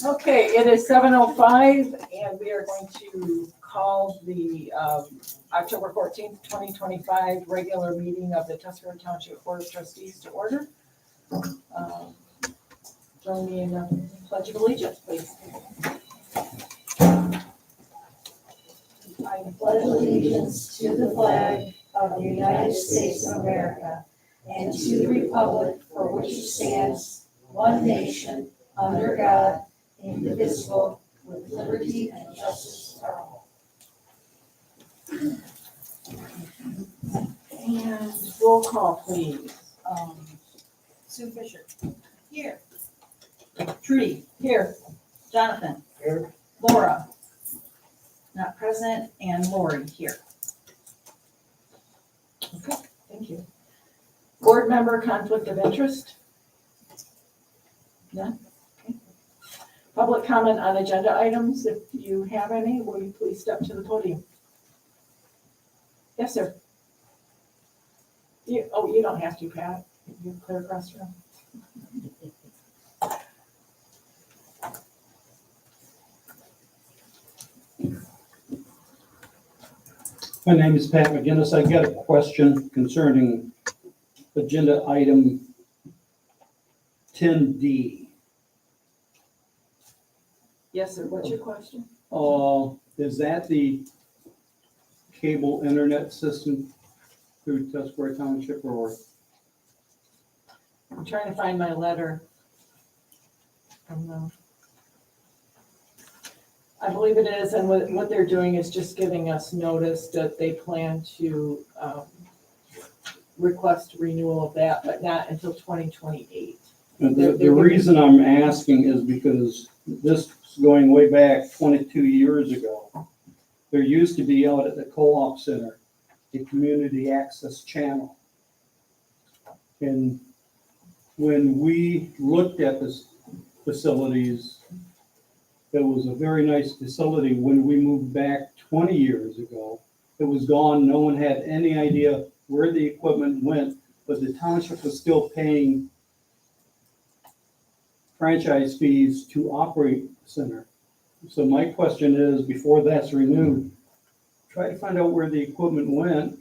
Okay, it is 7:05 and we are going to call the October 14th, 2025 regular meeting of the Tuscarora Township Board of Trustees to order. Join me in the Pledge of Allegiance, please. I pledge allegiance to the flag of the United States of America and to the republic for which it stands, one nation, under God, indivisible, with liberty and justice for all. And roll call, please. Sue Fisher. Here. Trudy. Here. Jonathan. Here. Laura. Not present, and Lori here. Okay, thank you. Board member conflict of interest? None? Okay. Public comment on agenda items, if you have any, will you please step to the podium? Yes, sir. You don't have to, Pat. You clear across the room. My name is Pat McGinnis. I've got a question concerning agenda item 10D. Yes, sir. What's your question? Is that the cable internet system through Tuscarora Township, or? I'm trying to find my letter from them. I believe it is, and what they're doing is just giving us notice that they plan to request renewal of that, but not until 2028. The reason I'm asking is because this is going way back 22 years ago. There used to be out at the Co-op Center a community access channel. And when we looked at this facilities, it was a very nice facility. When we moved back 20 years ago, it was gone. No one had any idea where the equipment went, but the township was still paying franchise fees to operate the center. So my question is, before that's renewed, try to find out where the equipment went.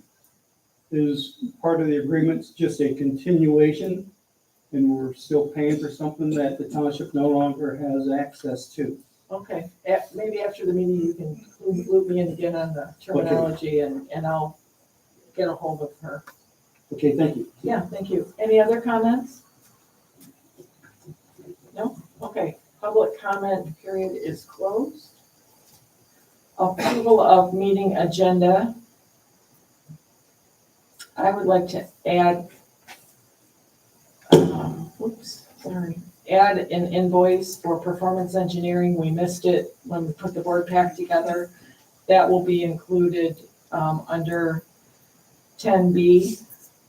Is part of the agreement just a continuation and we're still paying for something that the township no longer has access to? Okay, maybe after the meeting, you can loop me in again on the terminology, and I'll get a hold of her. Okay, thank you. Yeah, thank you. Any other comments? No? Okay, public comment period is closed. Approval of meeting agenda. I would like to add, add an invoice for performance engineering. We missed it when we put the board pack together. That will be included under 10B,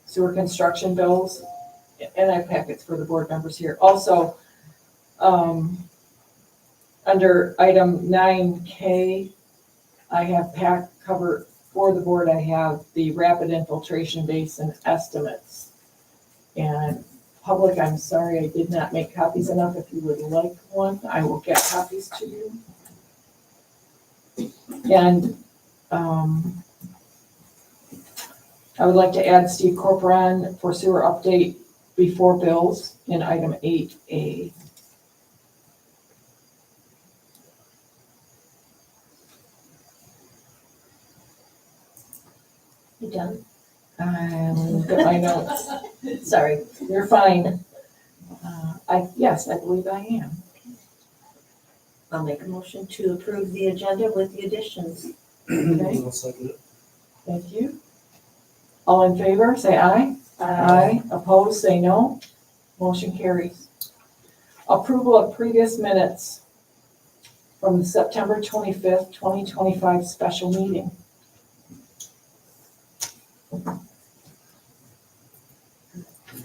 sewer construction bills, and I packets for the board members here. Also, under item 9K, I have pack cover for the board. I have the rapid infiltration basin estimates. And public, I'm sorry, I did not make copies enough. If you would like one, I will get copies to you. And I would like to add Steve Corporon for sewer update before bills in item 8A. You done? Look at my notes. Sorry. You're fine. Yes, I believe I am. I'll make a motion to approve the agenda with the additions. Okay, I'll second it. thank you. All in favor, say aye. Aye. Opposed, say no. Motion carries. Approval of previous minutes from the September 25th, 2025 special meeting.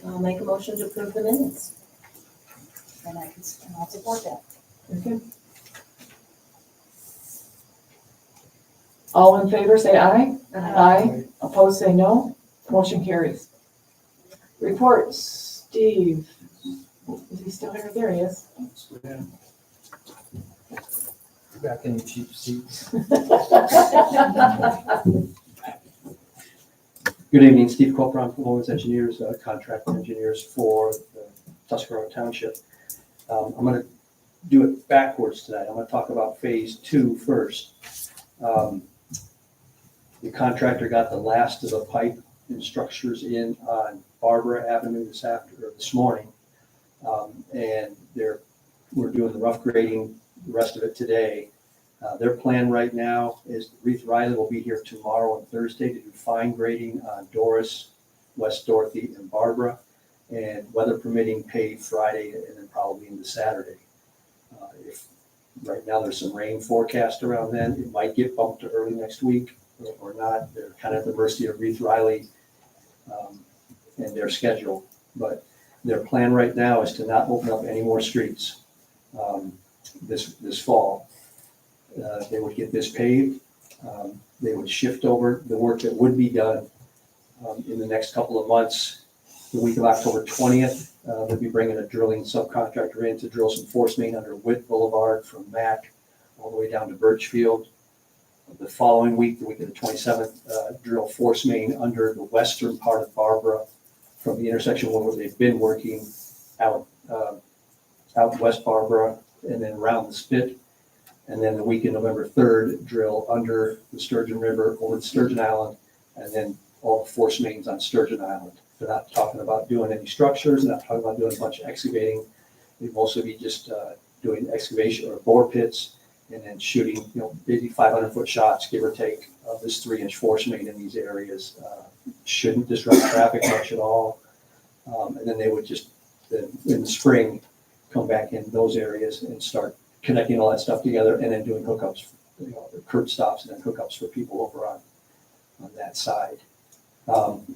I'll make a motion to approve the minutes. And I'll support that. Okay. All in favor, say aye. Aye. Opposed, say no. Motion carries. Reports, Steve. Is he still here? There he is. Yeah. Back in the cheap seats. Good evening, Steve Copron from Owens Engineers, contract engineers for the Tuscarora Township. I'm going to do it backwards tonight. I'm going to talk about phase 2 first. The contractor got the last of the pipe and structures in on Barbara Avenue this morning. And we're doing the rough grading, the rest of it today. Their plan right now is Reeve Riley will be here tomorrow and Thursday to do fine grading on Doris, West Dorothy, and Barbara, and weather permitting pave Friday and then probably into Saturday. If right now there's some rain forecast around then, it might get bumped to early next week or not. They're kind of at the mercy of Reeve Riley and their schedule. But their plan right now is to not open up any more streets this fall. They would get this paved. They would shift over the work that would be done in the next couple of months. The week of October 20th, they'll be bringing a drilling subcontractor in to drill some force main under Witt Boulevard from Mac all the way down to Birchfield. The following week, the week of the 27th, drill force main under the western part of Barbara from the intersection where they've been working out West Barbara and then around the Spit. And then the week of November 3rd, drill under the Sturgeon River over to Sturgeon Island, and then all the force mains on Sturgeon Island. They're not talking about doing any structures. They're not talking about doing a bunch of excavating. They'd mostly be just doing excavation or bore pits and then shooting, maybe 500-foot shots, give or take, of this 3-inch force main in these areas. Shouldn't disrupt traffic much at all. And then they would just, in the spring, come back in those areas and start connecting all that stuff together and then doing hookups, the curb stops and then hookups for people over on that side.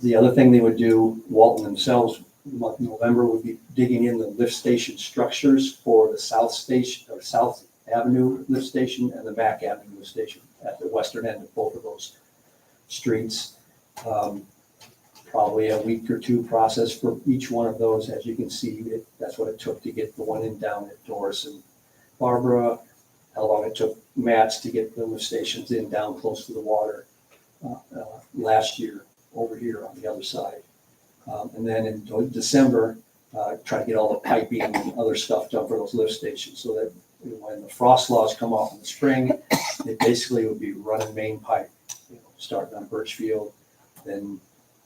The other thing they would do, Walton themselves, month of November, would be digging in the lift station structures for the South Station or South Avenue lift station and the Mac Avenue lift station at the western end of both of those streets. Probably a week or two process for each one of those. As you can see, that's what it took to get the one in down at Doris and Barbara, how long it took Matt's to get the lift stations in down close to the water last year over here on the other side. And then in December, try to get all the piping and other stuff done for those lift stations so that when the frost laws come off in the spring, it basically would be running main pipe, starting on Birchfield, then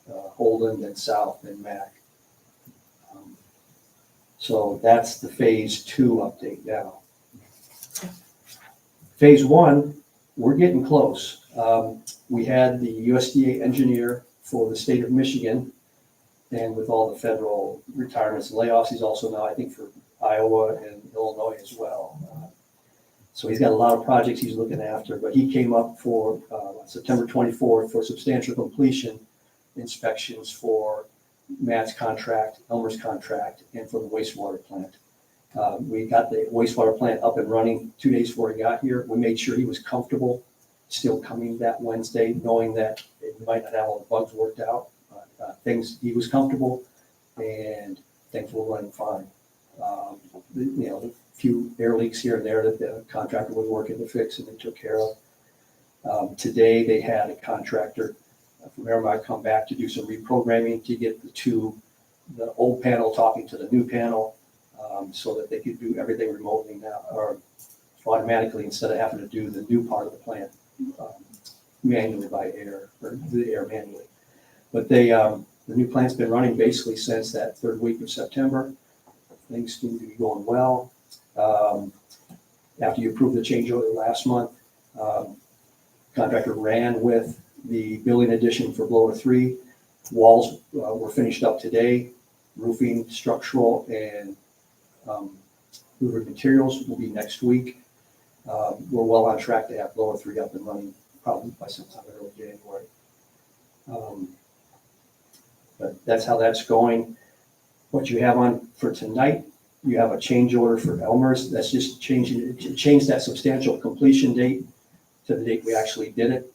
Holden, then South, then Mac. So that's the phase 2 update now. Phase 1, we're getting close. We had the USDA engineer for the state of Michigan, and with all the federal retirements and layoffs, he's also now, I think, for Iowa and Illinois as well. So he's got a lot of projects he's looking after, but he came up for September 24th for substantial completion inspections for Matt's contract, Elmer's contract, and for the wastewater plant. We got the wastewater plant up and running 2 days before he got here. We made sure he was comfortable still coming that Wednesday, knowing that it might not have all the bugs worked out. He was comfortable and things were running fine. The few air leaks here and there that the contractor was working to fix and they took care of. Today they had a contractor from Airmark come back to do some reprogramming to get the old panel talking to the new panel so that they could do everything remotely now or automatically instead of having to do the new part of the plant manually by air or the air manually. But the new plant's been running basically since that third week of September. Things seem to be going well. After you approved the change order last month, contractor ran with the building addition for blower 3. Walls were finished up today. Roofing, structural, and roofing materials will be next week. We're well on track to have blower 3 up and running probably by sometime in early January. But that's how that's going. What you have on for tonight, you have a change order for Elmer's. That's just change that substantial completion date to the date we actually did it,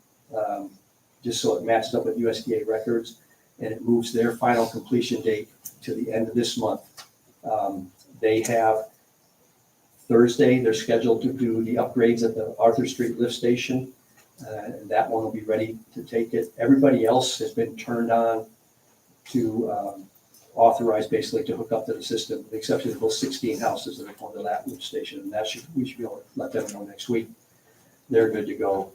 just so it matches up with USDA records, and it moves their final completion date to the end of this month. They have Thursday, they're scheduled to do the upgrades at the Arthur Street lift station, and that one will be ready to take it. Everybody else has been turned on to authorized basically to hook up to the system, with the exception of those 16 houses that are going to that lift station, and we should be able to let them know next week. They're good to go.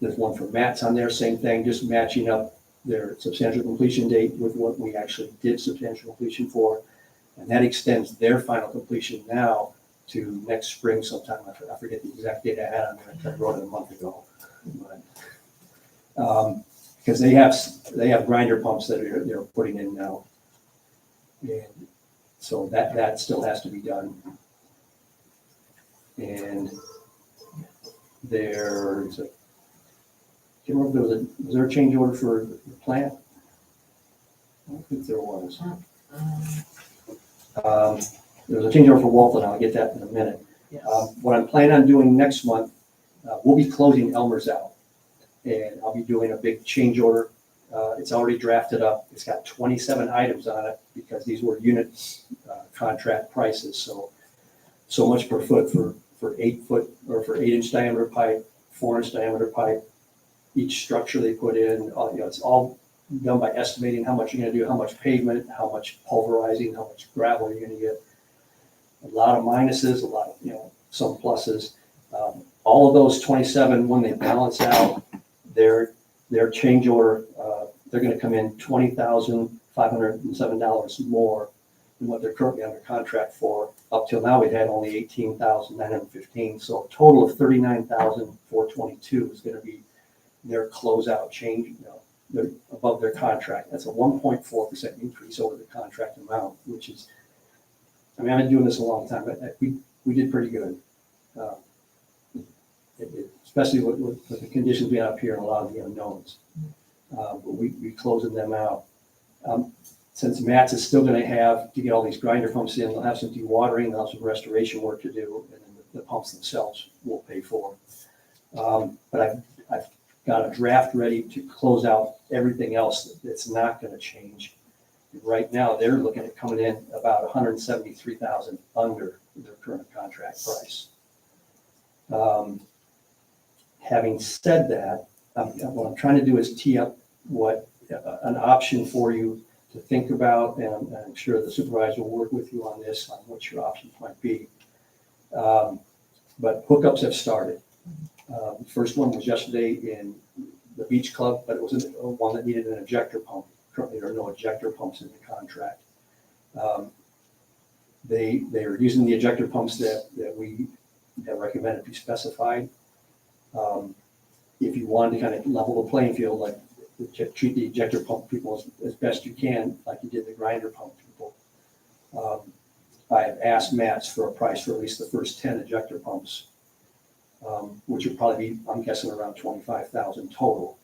There's one for Matt's on there, same thing, just matching up their substantial completion date with what we actually did substantial completion for. And that extends their final completion now to next spring sometime. I forget the exact date I had on there. I wrote it a month ago. But, because they have grinder pumps that they're putting in now. And so that still has to be done. And there's a, I can't remember if was there a change order for the plant? I don't think there was. There was a change order for Walton. I'll get that in a minute. Yes. What I'm planning on doing next month, we'll be closing Elmer's out. And I'll be doing a big change order. It's already drafted up. It's got 27 items on it because these were unit contract prices. So much per foot for 8 foot or for 8-inch diameter pipe, 4-inch diameter pipe. Each structure they put in, it's all done by estimating how much you're going to do, how much pavement, how much pulverizing, how much gravel you're going to get. A lot of minuses, a lot of some pluses. All of those 27, when they balance out, their change order, they're going to come in $20,507 more than what they're currently under contract for. Up till now, we've had only $18,915, so a total of $39,422 is going to be their closeout change. They're above their contract. That's a 1.4% increase over the contract amount, which is, I've been doing this a long time, but we did pretty good. Especially with the conditions we have up here and a lot of the unknowns. But we closing them out. Since Matt's is still going to have to get all these grinder pumps in, they'll have some dewatering, they'll have some restoration work to do, and then the pumps themselves we'll pay for. But I've got a draft ready to close out everything else that's not going to change. Right now, they're looking at coming in about $173,000 under their current contract price. Having said that, what I'm trying to do is tee up an option for you to think about, and I'm sure the supervisor will work with you on this, on what your options might be. But hookups have started. The first one was yesterday in the beach club, but it was one that needed an ejector pump. Currently, there are no ejector pumps in the contract. They are using the ejector pumps that we have recommended be specified. If you wanted to kind of level the playing field, like treat the ejector pump people as best you can, like you did the grinder pump people, I have asked Matt's for a price for at least the first 10 ejector pumps, which would probably be, I'm guessing, around $25,000 total.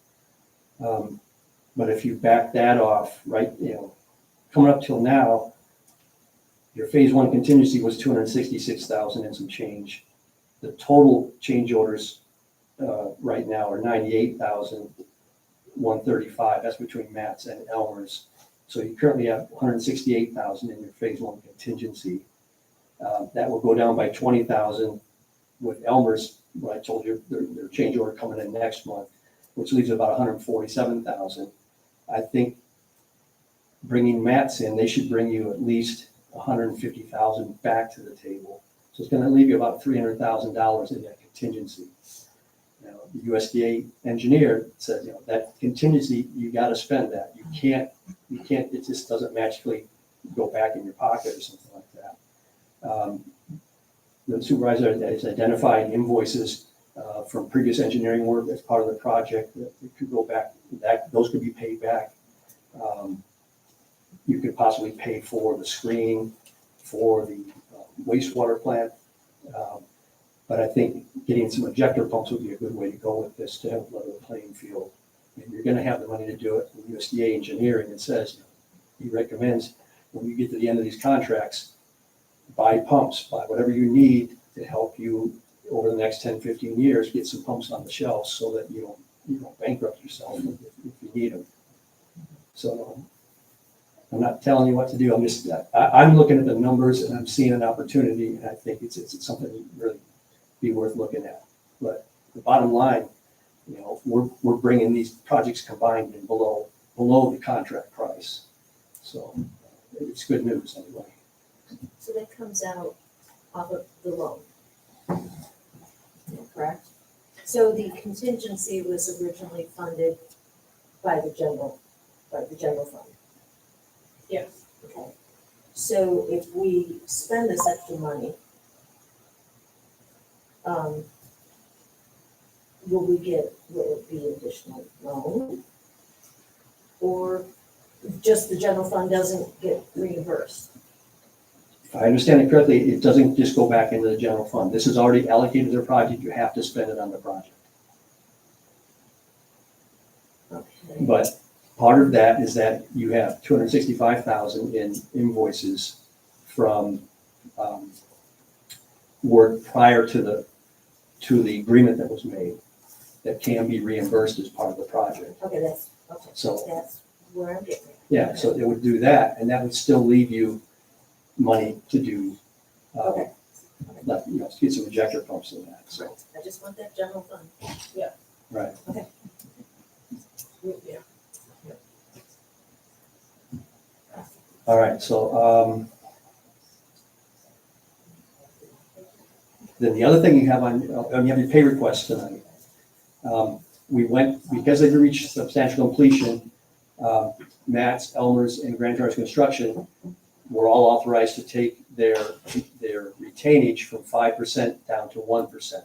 But if you back that off, right, coming up till now, your phase 1 contingency was $266,000 and some change. The total change orders right now are $98,135. That's between Matt's and Elmer's. So you currently have $168,000 in your phase 1 contingency. That will go down by $20,000 with Elmer's. What I told you, their change order coming in next month, which leaves about $147,000. I think bringing Matt's in, they should bring you at least $150,000 back to the table. So it's going to leave you about $300,000 in that contingency. The USDA engineer said, that contingency, you got to spend that. You can't, it just doesn't magically go back in your pocket or something like that. The supervisor has identified invoices from previous engineering work as part of the project that it could go back, that those could be paid back. You could possibly pay for the screening for the wastewater plant. But I think getting some ejector pumps would be a good way to go with this to help level the playing field. And you're gonna have the money to do it. With USDA engineering, it says, he recommends when you get to the end of these contracts, buy pumps, buy whatever you need to help you over the next 10, 15 years, get some pumps on the shelves so that you don't bankrupt yourself if you need them. So I'm not telling you what to do. I'm looking at the numbers and I'm seeing an opportunity, and I think it's something that really be worth looking at. But the bottom line, we're bringing these projects combined in below the contract price. So it's good news anyway. So that comes out off of the loan. Correct? So the contingency was originally funded by the general fund. Yes. Okay. So if we spend this extra money, will it be additional loan? Or just the general fund doesn't get reimbursed? If I understand it correctly, it doesn't just go back into the general fund. This is already allocated to the project. You have to spend it on the project. Okay. But part of that is that you have $265,000 in invoices from work prior to the agreement that was made that can be reimbursed as part of the project. Okay, that's where I'm getting at. Yeah, so it would do that, and that would still leave you money to do, Okay. to get some ejector pumps in that. So, I just want that general fund. right. Yeah. All right, so then the other thing you have you have your pay request tonight. We went, because they've reached substantial completion, Matt's, Elmer's, and Grand Traverse Construction were all authorized to take their retainage from 5% down to 1%.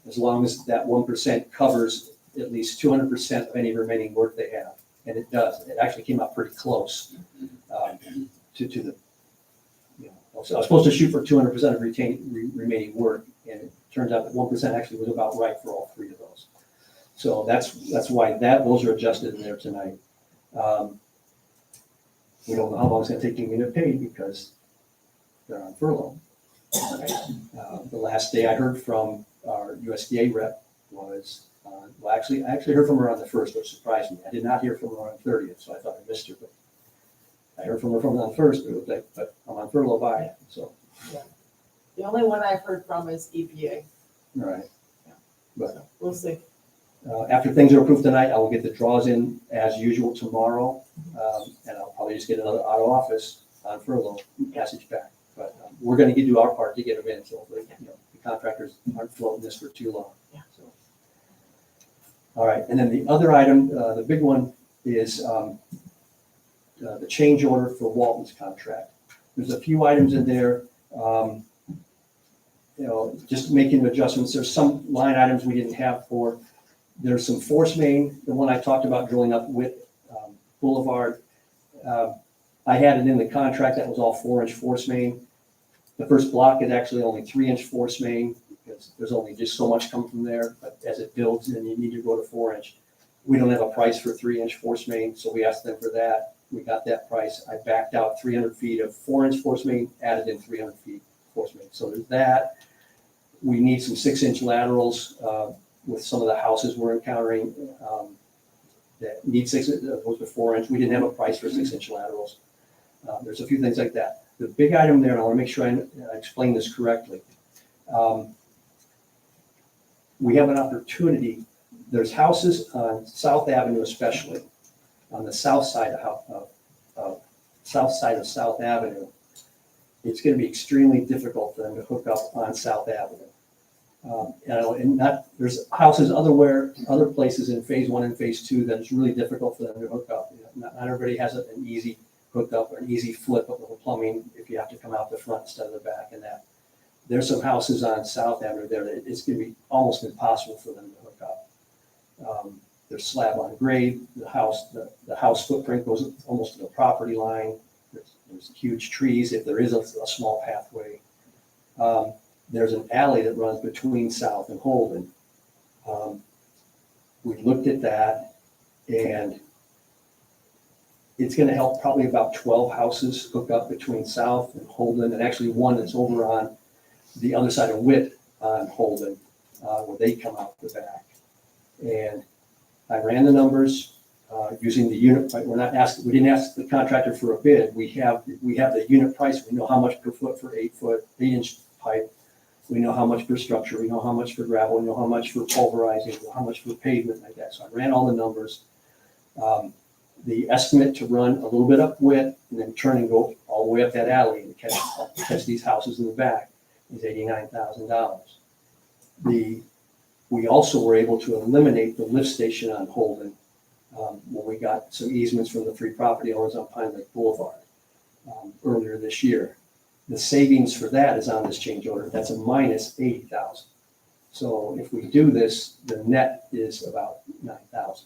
As long as that 1% covers at least 200% of any remaining work they have. And it does. It actually came out pretty close to the, I was supposed to shoot for 200% of remaining work, and it turns out that 1% actually was about right for all three of those. So that's why those are adjusted in there tonight. We don't know how long it's going to take them to get paid because they're on furlough. The last day I heard from our USDA rep was, I actually heard from her on the 1st, which surprised me. I did not hear from her on the 30th, so I thought I missed her. But I heard from her on the 1st, but it was like, but I'm on furlough by it. So, The only one I've heard from is EPA. all right. But So we'll see. after things are approved tonight, I will get the draws in as usual tomorrow, and I'll probably just get another out of office on furlough passage back. But we're going to do our part to get them in, so the contractors aren't floating this for too long. Yeah. So. All right, and then the other item, the big one, is the change order for Walton's contract. There's a few items in there, just making adjustments. There's some line items we didn't have for. There's some force main, the one I talked about drilling up with Boulevard. I had it in the contract that was all 4-inch force main. The first block is actually only 3-inch force main because there's only just so much coming from there. But as it builds, then you need to go to 4-inch. We don't have a price for 3-inch force main, so we asked them for that. We got that price. I backed out 300 feet of 4-inch force main, added in 300 feet force main. So there's that. We need some 6-inch laterals with some of the houses we're encountering that need 6 opposed to 4-inch. We didn't have a price for 6-inch laterals. There's a few things like that. The big item there, and I want to make sure I explain this correctly. We have an opportunity. There's houses on South Avenue, especially on the south side of South Avenue. It's going to be extremely difficult for them to hook up on South Avenue. There's houses other places in phase 1 and phase 2 that it's really difficult for them to hook up. Not everybody has an easy hook up, or an easy flip of the plumbing if you have to come out the front instead of the back and that. There's some houses on South Avenue there that it's gonna be almost impossible for them to hook up. There's slab on grade, the house footprint goes almost to the property line. There's huge trees if there is a small pathway. There's an alley that runs between South and Holden. We looked at that, and it's gonna help probably about 12 houses hook up between South and Holden, and actually one that's over on the other side of Witt on Holden, where they come out the back. And I ran the numbers using the unit price. We didn't ask the contractor for a bid. We have the unit price. We know how much per foot for 8-inch pipe. We know how much per structure. We know how much for gravel. We know how much for pulverizing. We know how much for pavement like that. So I ran all the numbers. The estimate to run a little bit up Witt and then turn and go all the way up that alley and catch these houses in the back is $89,000. We also were able to eliminate the lift station on Holden when we got some easements from the 3 property owners on Pine Lake Boulevard earlier this year. The savings for that is on this change order. That's a minus $80,000. So if we do this, the net is about $9,000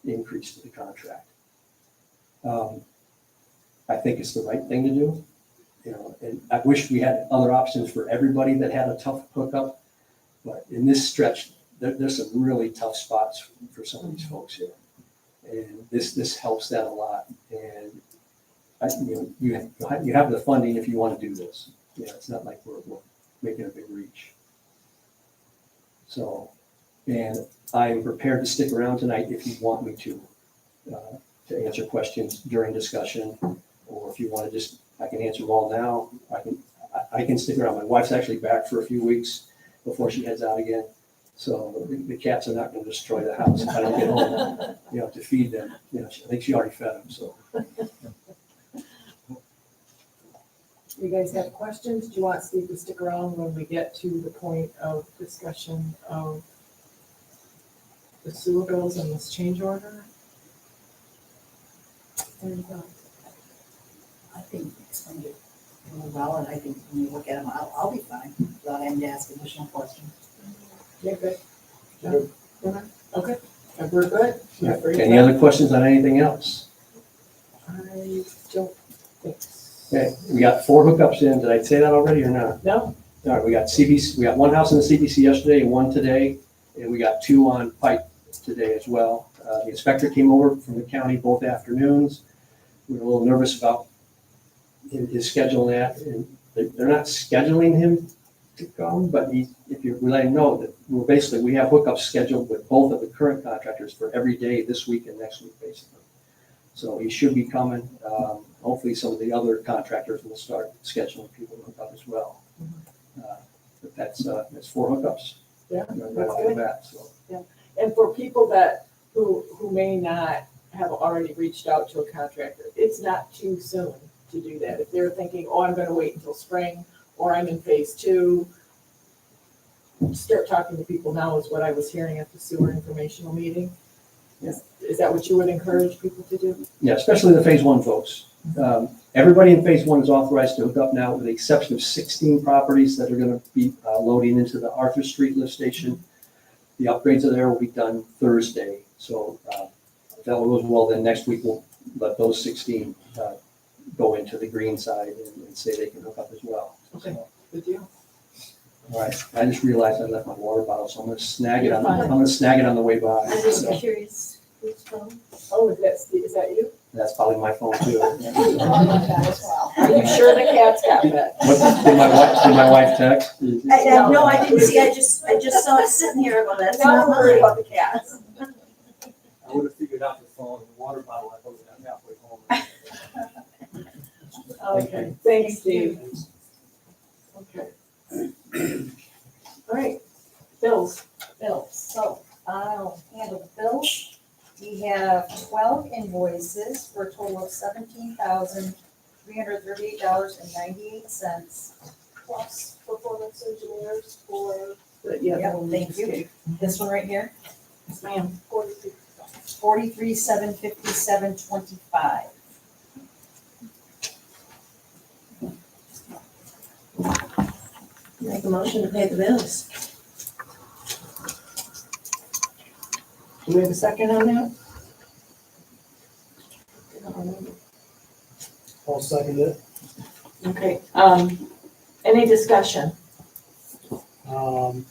increase to the contract. I think it's the right thing to do. And I wish we had other options for everybody that had a tough hookup. But in this stretch, there's some really tough spots for some of these folks here. And this helps that a lot. And you have the funding if you want to do this. It's not like we're making a big reach. So, and I'm prepared to stick around tonight if you want me to answer questions during discussion, or if you want to I can answer them all now. I can stick around. My wife's actually back for a few weeks before she heads out again. So the cats are not going to destroy the house if I don't get home, to feed them. I think she already fed them, so. You guys have questions? Do you want Steve to stick around when we get to the point of discussion of the sewer bills and this change order? There you go. I think you explained it really well, and I think when you look at them, I'll be fine without having to ask additional questions. Yeah, good. Okay, and we're good. Any other questions on anything else? I don't think so. Okay, we got 4 hookups in. Did I say that already or not? No? All right, we got CBC. We got 1 house in the CBC yesterday and 1 today, and we got 2 on pipe today as well. The inspector came over from the county both afternoons. We were a little nervous about his scheduling that, and they're not scheduling him to come, but if you let him know that we have hookups scheduled with both of the current contractors for every day this week and next week, basically. So he should be coming. Hopefully some of the other contractors will start scheduling people to hook up as well. But that's 4 hookups. Yeah, Right off the bat, so. And for people who may not have already reached out to a contractor, it's not too soon to do that. If they're thinking, I'm going to wait until spring, or I'm in phase 2, start talking to people now is what I was hearing at the sewer informational meeting. Is that what you would encourage people to do? Yeah, especially the phase 1 folks. Everybody in phase 1 is authorized to hook up now, with the exception of 16 properties that are going to be loading into the Arthur Street lift station. The upgrades are there will be done Thursday. So if that goes well, then next week we'll let those 16 go into the green side and say they can hook up as well. Okay, So, good deal. all right, I just realized I left my water bottle, so I'm going to snag it. You're fine. I'm going to snag it on the way by. I'm just So curious who's phone. Oh, is that you? that's probably my phone too. Are you sure the cat's got that? Did my wife text? No, I didn't see, I just saw it sitting here, well, that's not Not worried mine. about the cats. I would have figured out the phone and the water bottle. I would have got halfway home. Okay, thanks, Steve. Okay. All right, bills. So I'll handle the bills. We have 12 invoices for a total of $17,338.98. Plus performance engineers for. Yep, thank you. This one right here, Yes, ma'am. 43,757.25. Make a motion to pay the bills. Do we have a second on that? I'll second it. Okay, any discussion? Can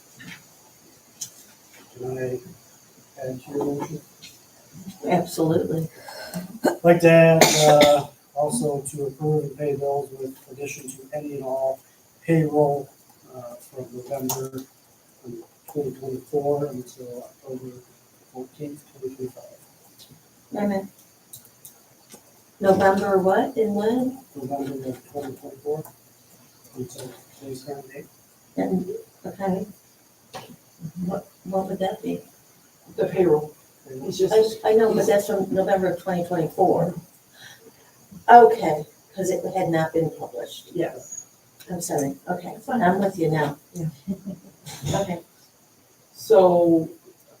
I add to your motion? Absolutely. I'd like to add, also to approve and pay bills with addition to any and all payroll, from November 2024 until October 14th, 2025. Wait a minute. November what and when? November of 2024 until today's current date. And, okay. What would that be? The payroll. It's just, I know, but that's from November of 2024. Okay, because it had not been published. yes. I'm sorry. Okay, I'm with you now. Yeah. Okay. So,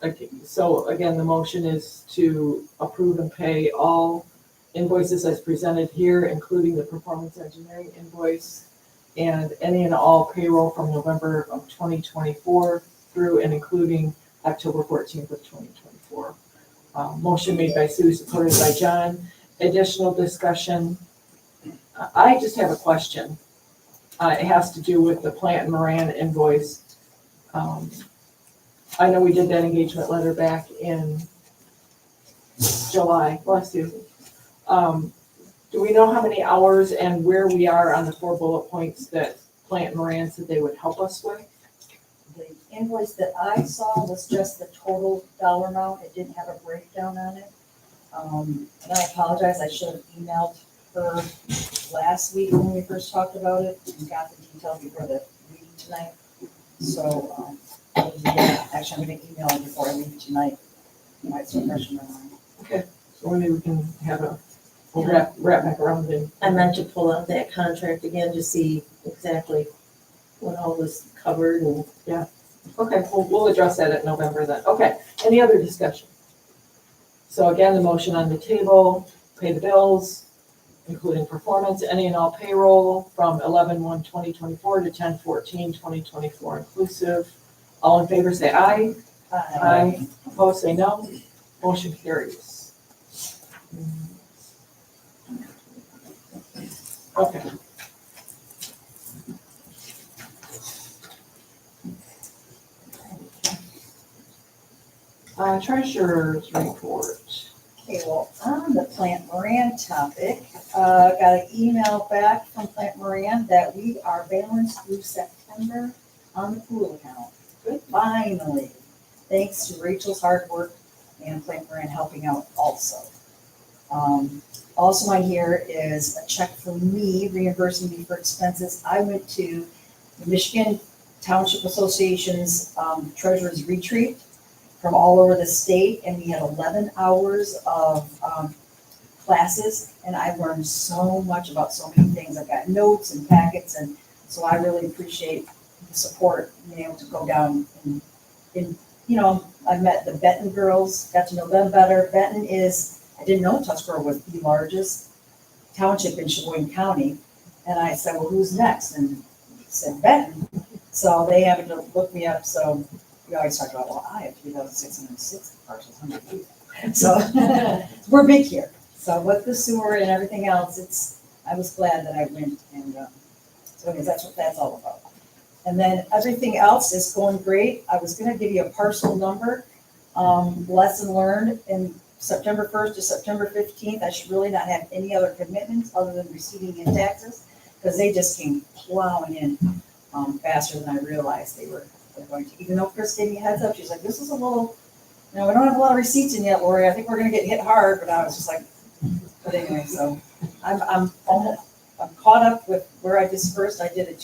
okay, so again, the motion is to approve and pay all invoices as presented here, including the performance engineering invoice and any and all payroll from November of 2024 through and including October 14th of 2024. Motion made by Sue, supported by John. Additional discussion. I just have a question. It has to do with the Plant and Moran invoice. I know we did that engagement letter back in July, bless you. Do we know how many hours and where we are on the 4 bullet points that Plant and Moran said they would help us with? The invoice that I saw was just the total dollar amount. It didn't have a breakdown on it. And I apologize, I should have emailed her last week when we first talked about it and got the details before the meeting tonight. So, actually, I'm gonna email her before I leave tonight. Might be fresh in my mind. Okay, so maybe we can have we'll wrap back around then. I meant to pull out that contract again to see exactly what all was covered and. Okay, we'll address that at November then. Okay, any other discussion? So again, the motion on the table, pay the bills, including performance, any and all payroll from 11/1/2024 to 10/14/2024 inclusive. All in favor say aye. Aye. Opposed say no. Motion carries. Okay. Treasurer's report. Okay, well, on the Plant Moran topic, got an email back from Plant Moran that we are balanced through September on the pool account. Good. Finally, thanks to Rachel's hard work and Plant Moran helping out also. Also on here is a check from me reimbursing me for expenses. I went to the Michigan Township Association's Treasurer's Retreat from all over the state, and we had 11 hours of classes, and I learned so much about so many things. I got notes and packets, and so I really appreciate the support, being able to go down and you know, I met the Benton girls, got to know them better. Benton is, I didn't know Tuscarora was the largest township in Sheboygan County, and I said, well, who's next? And he said Benton, so they happened to look me up, so we always talk about, well, I have 3,660 parcels, 100 feet. So we're big here. So with the sewer and everything else, I was glad that I went, and so anyways, that's what that's all about. And then everything else is going great. I was gonna give you a parcel number, lesson learned in September 1st to September 15th. I should really not have any other commitments other than receiving in taxes, because they just came plowing in faster than I realized they were going to. Even though Chris gave me a heads up, she's like, this is a little, you know, we don't have a lot of receipts in yet, Lori. I think we're gonna get hit hard, but I was just like, but anyway, so I'm caught up with where I dispersed. I did a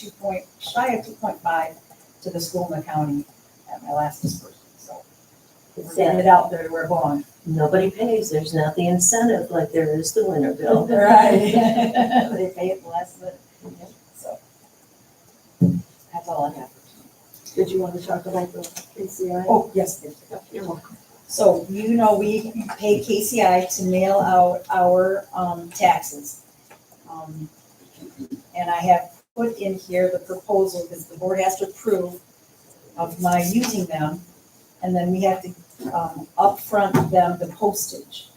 shy of 2.5 to the school in the county at my last disbursement. So we're getting it out there to where it belongs. Nobody pays, there's not the incentive like there is the winter bill. Right. They pay it the last minute. So that's all I have. Did you want to talk about the KCI? Oh, yes. You're welcome. So, you know, we pay KCI to mail out our taxes. And I have put in here the proposal, because the board has to approve of my using them. And then we have to, upfront them the postage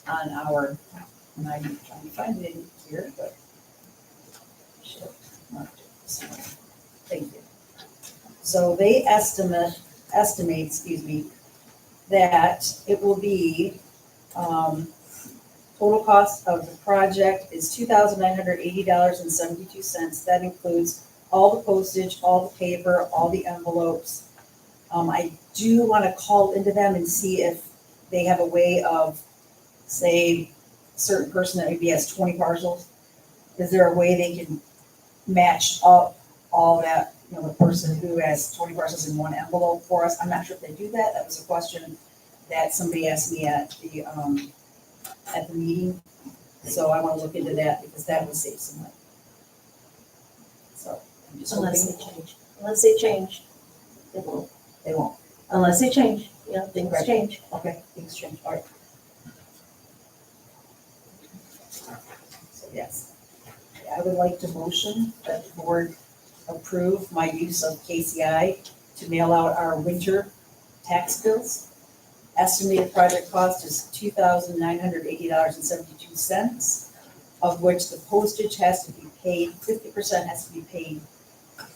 on our, and I'm trying to find it in here, but. Shit, not this one. Thank you. So they estimate, that it will be, total cost of the project is $2,980.72. That includes all the postage, all the paper, all the envelopes. I do want to call into them and see if they have a way of, say, a certain person that maybe has 20 parcels. Is there a way they can match up all that, the person who has 20 parcels in one envelope for us? I'm not sure if they do that. That was a question that somebody asked me at the meeting. So I want to look into that because that would save some money. So I'm just Unless hoping they change. Unless they change, they won't. they won't. Unless they change, things Right. change. Okay, things change. All right. So yes, I would like to motion that the board approve my use of KCI to mail out our winter tax bills. Estimated project cost is $2,980.72, of which the postage has to be paid, 50% has to be paid.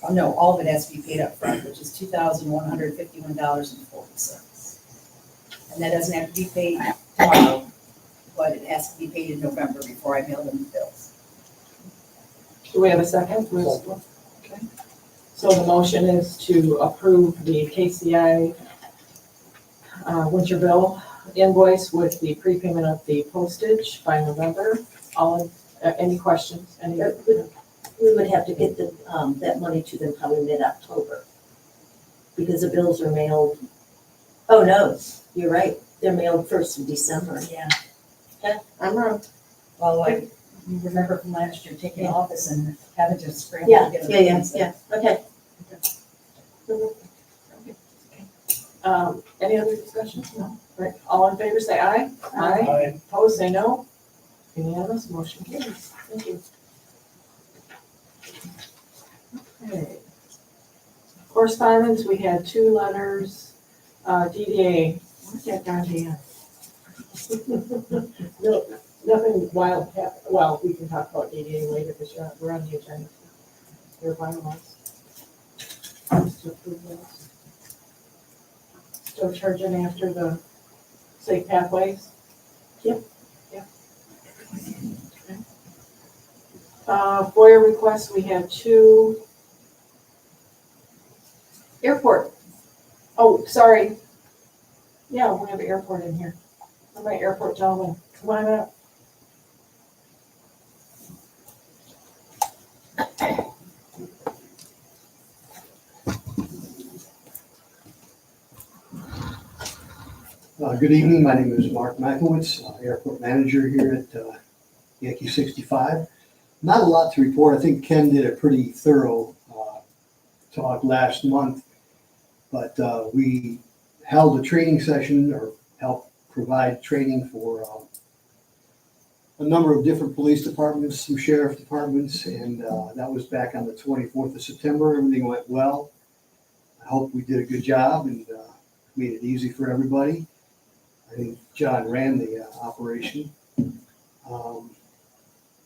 Oh, no, all of it has to be paid up front, which is $2,151.40. And that doesn't have to be paid tomorrow, but it has to be paid in November before I mail them the bills. Do we have a second? Okay. So the motion is to approve the KCI winter bill invoice with the prepayment of the postage by November. Any questions? Any? We would have to get that money to them probably mid-October. Because the bills are mailed, oh no, you're right, they're mailed 1st of December. Yeah. Okay, I'm wrong. Well, you remember from last year taking office and having to scramble Yeah, to get yeah, it. okay. Any other discussion? No. Right. All in favor, say aye. Aye. Opposed, say no. Unanimous, motion carries. Thank you. Okay. Correspondence, we had 2 letters. DDA, what's that darn hand? No, nothing wild happened. Well, we can talk about DDA later because we're on the agenda. Your bylaws. Just to approve those. Still charging after the safe pathways? Yep. Yep. Okay. FOIA requests, we have 2. Airport. Oh, sorry. Yeah, we have an airport in here. I'm my airport gentleman. Come on up. Good evening, my name is Mark Makowitz, airport manager here at Yankee 65. Not a lot to report. I think Ken did a pretty thorough talk last month, but we held a training session or helped provide training for a number of different police departments, some sheriff departments, and that was back on the 24th of September. Everything went well. I hope we did a good job and made it easy for everybody. I think John ran the operation.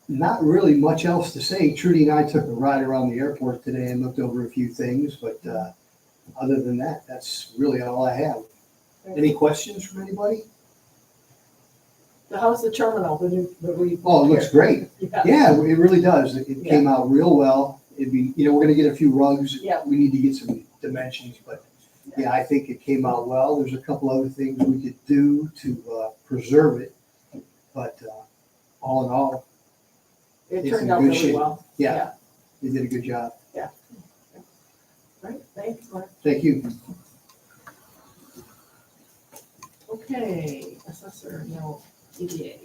Not really much else to say. Trudy and I took a ride around the airport today and looked over a few things, but other than that, that's really all I have. Any questions from anybody? How's the terminal? Oh, it looks great. Yeah. Yeah, it really does. It came out real well. It'd be, we're gonna get a few rugs. Yeah. We need to get some dimensions, but yeah, I think it came out well. There's a couple other things we could do to preserve it, but all in all, It It's turned in out good really shape. well. yeah, they did a good job. Right, thanks, Mark. Thank you. Okay, assessor, no, EDA.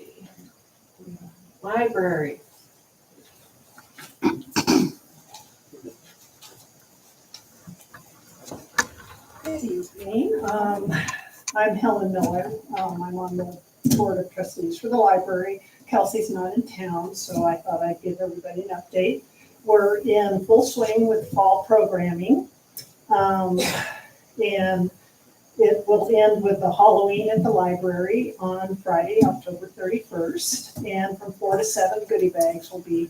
Library. Good evening. I'm Helen Miller. I'm on the board of trustees for the library. Kelsey's not in town, so I thought I'd give everybody an update. we're in full swing with fall programming. And it will end with the Halloween at the library on Friday, October 31st. And from 4 to 7, goodie bags will be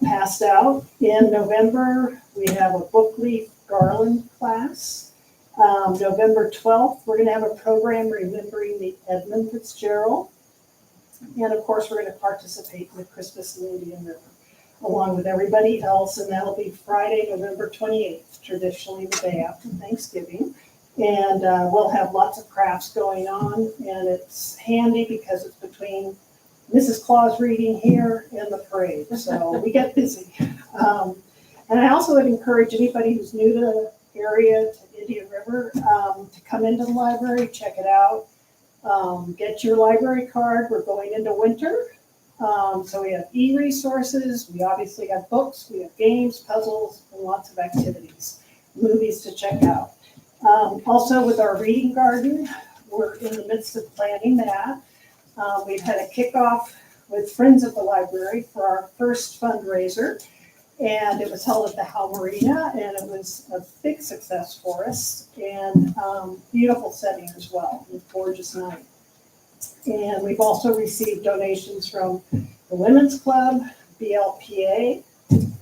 passed out. In November, we have a book leaf garland class. November 12th, we're going to have a program remembering the Edmund Fitzgerald. And of course, we're going to participate in the Christmas in the Indian River along with everybody else. And that'll be Friday, November 28th, traditionally the day after Thanksgiving. And we'll have lots of crafts going on. And it's handy because it's between Mrs. Claus reading here and the parade. So we get busy. And I also would encourage anybody who's new to the area, to Indian River, to come into the library, check it out. Get your library card. We're going into winter. So we have e-resources. We obviously have books. We have games, puzzles, and lots of activities, movies to check out. Also with our reading garden, we're in the midst of planning that. We've had a kickoff with Friends of the Library for our first fundraiser. And it was held at the Hal Marina, and it was a big success for us, and beautiful setting as well, a gorgeous night. And we've also received donations from the Women's Club, BLPA,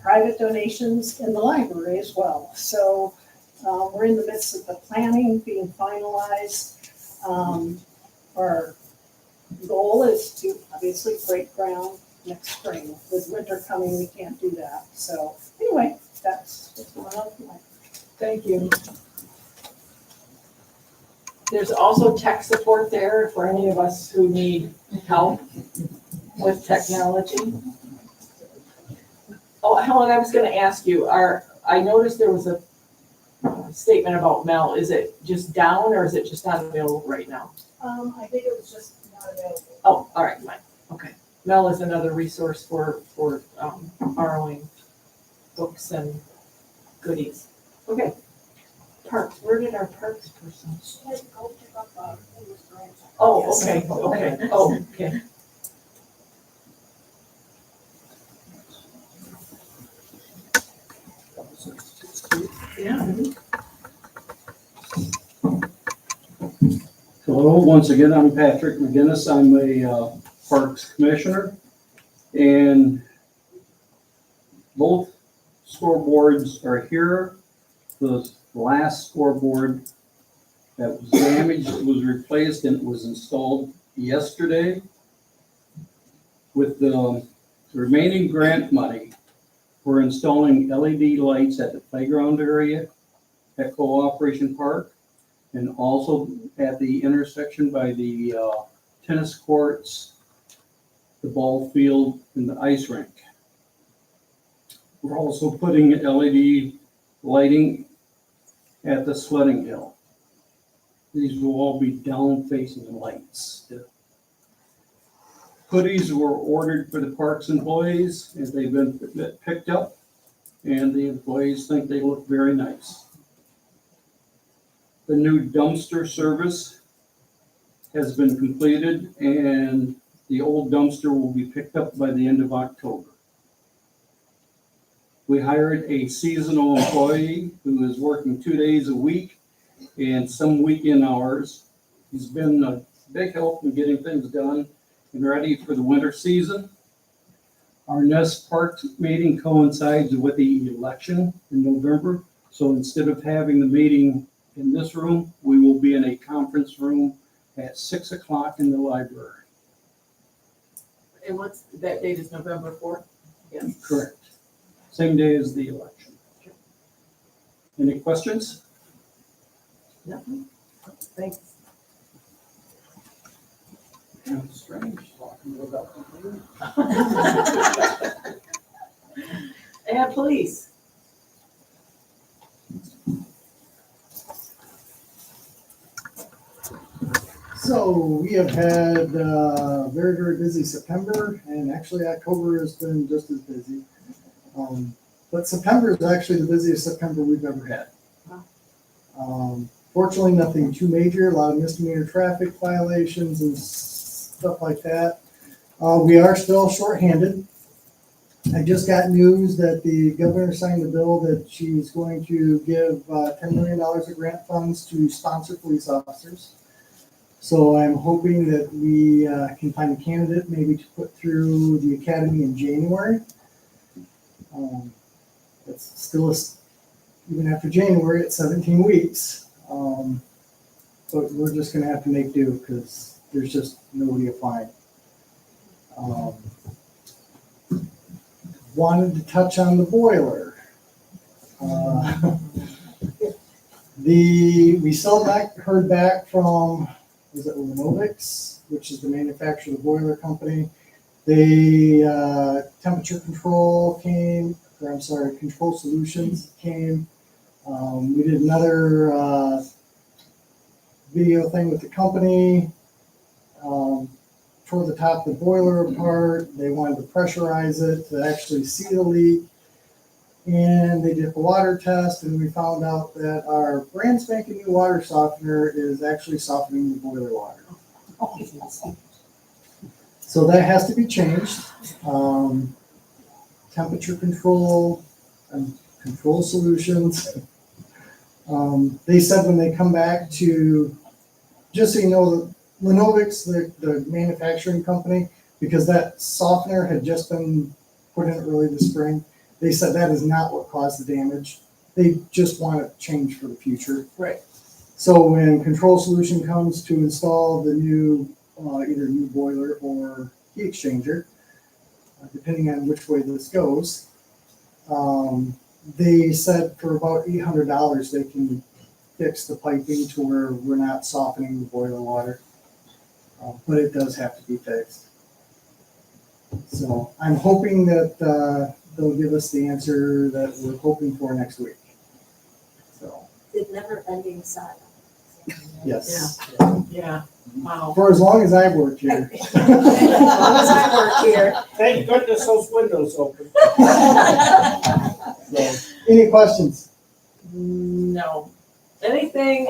private donations, and the library as well. So we're in the midst of the planning being finalized. Our goal is to obviously break ground next spring. With winter coming, we can't do that. So anyway, that's what's going on tonight. Thank you. There's also tech support there for any of us who need help with technology. Oh, Helen, I was going to ask you, I noticed there was a statement about Mel. Is it just down or is it just not available right now? I think it was just not available. Oh, all right, fine. Okay. Mel is another resource for borrowing books and goodies. Okay. Parks, where did our parks person? She had to go pick up English grants. Oh, okay, okay, oh, okay. Yeah. Hello, once again, I'm Patrick McGinnis. I'm a Parks Commissioner. And both scoreboards are here. The last scoreboard that was damaged was replaced and it was installed yesterday. With the remaining grant money, we're installing LED lights at the playground area at Cooperation Park and also at the intersection by the tennis courts, the ball field, and the ice rink. We're also putting LED lighting at the sledding hill. These will all be down-facing lights. The hoodies were ordered for the parks employees, and they've been picked up, and the employees think they look very nice. The new dumpster service has been completed, and the old dumpster will be picked up by the end of October. We hired a seasonal employee who is working 2 days a week and some weekend hours. He's been a big help in getting things done and ready for the winter season. Our next Parks meeting coincides with the election in November. So instead of having the meeting in this room, we will be in a conference room at 6 o'clock in the library. And what's, that date is November 4th? Yes. Correct. Same day as the election. Any questions? Nothing? Thanks. Kind of strange talking about something. And police. So we have had a very, very busy September, and actually October has been just as busy. But September is actually the busiest September we've ever had. Fortunately, nothing too major, a lot of misdemeanor traffic violations and stuff like that. We are still shorthanded. I just got news that the governor signed a bill that she's going to give $10 million of grant funds to sponsor police officers. So I'm hoping that we can find a candidate maybe to put through the academy in January. It's still, even after January, it's 17 weeks. But we're just gonna have to make do because there's just nobody applying. Wanted to touch on the boiler. We still not heard back from, is it Lenovix, which is the manufacturer of the boiler company. They, temperature control came, or I'm sorry, control solutions came. We did another, video thing with the company. Tore the top of the boiler apart. They wanted to pressurize it to actually see the leak. And they did a water test, and we found out that our brand spanking new water softener is actually softening the boiler water. So that has to be changed. Temperature control and control solutions. They said when they come back to, just so you know, Lenovix, the manufacturing company, because that softener had just been put in early this spring, they said that is not what caused the damage. They just want it changed for the future. Right. So when Control Solution comes to install the new, either new boiler or heat exchanger, depending on which way this goes, they said for about $800 they can fix the piping to where we're not softening the boiler water. But it does have to be fixed. So I'm hoping that they'll give us the answer that we're hoping for next week. So, The never-ending saga. yes. Yeah, wow. For as long as I've worked here. As long as I work here. Thank goodness those windows open. So, any questions? No. Anything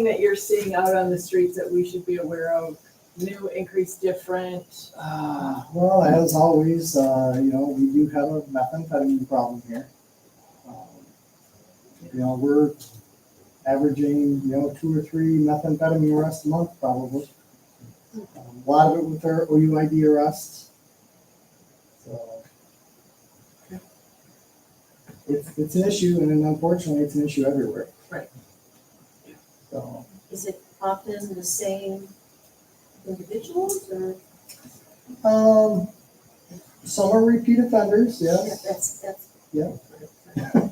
that you're seeing out on the streets that we should be aware of? New, increased, different? Well, as always, we do have a methamphetamine problem here. We're averaging, 2 or 3 methamphetamine arrests a month probably. A lot of it with our OUID arrests. So it's an issue, and then unfortunately, it's an issue everywhere. Right. So. Is it often the same individuals or? Some are repeat offenders, yes. That's. Yeah. Okay.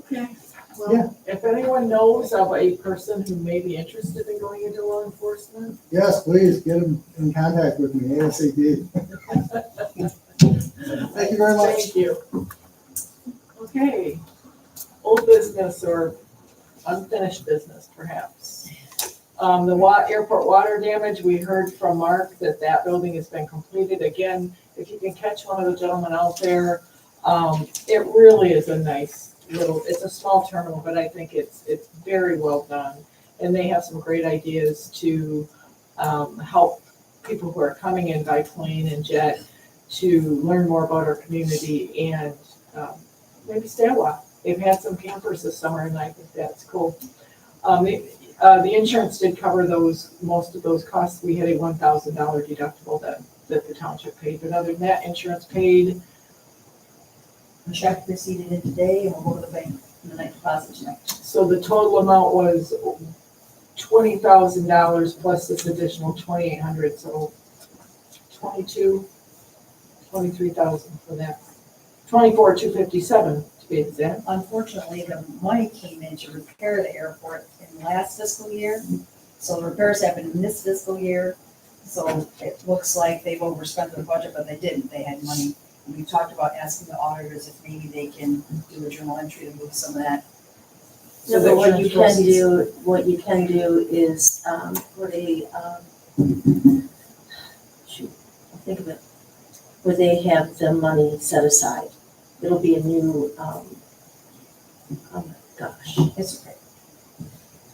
Yeah. Well, if anyone knows of a person who may be interested in going into law enforcement, Yes, please get them in contact with me ASAP. Thank you very much. thank you. Okay. Old business or unfinished business, perhaps. The airport water damage, we heard from Mark that building has been completed. Again, if you can catch one of the gentlemen out there, it really is a nice it's a small terminal, but I think it's very well done. And they have some great ideas to help people who are coming in by plane and jet to learn more about our community and maybe stay a while. They've had some campers this summer, and I think that's cool. The insurance did cover most of those costs. We had a $1,000 deductible that the township paid, but other than that, insurance paid. The check received in today, and we'll go to the bank for the night deposit tonight. So the total amount was $20,000 plus this additional $2,800, so 23,000 for that. 24,257 to be exact. Unfortunately, the money came in to repair the airport in last fiscal year. So the repairs happened in this fiscal year. So it looks like they've overspent their budget, but they didn't. They had money. And we talked about asking the auditors if maybe they can do a journal entry to move some of that. No, but what you can do is, where they, think of it, where they have the money set aside. It'll be a new, oh my gosh. It's okay.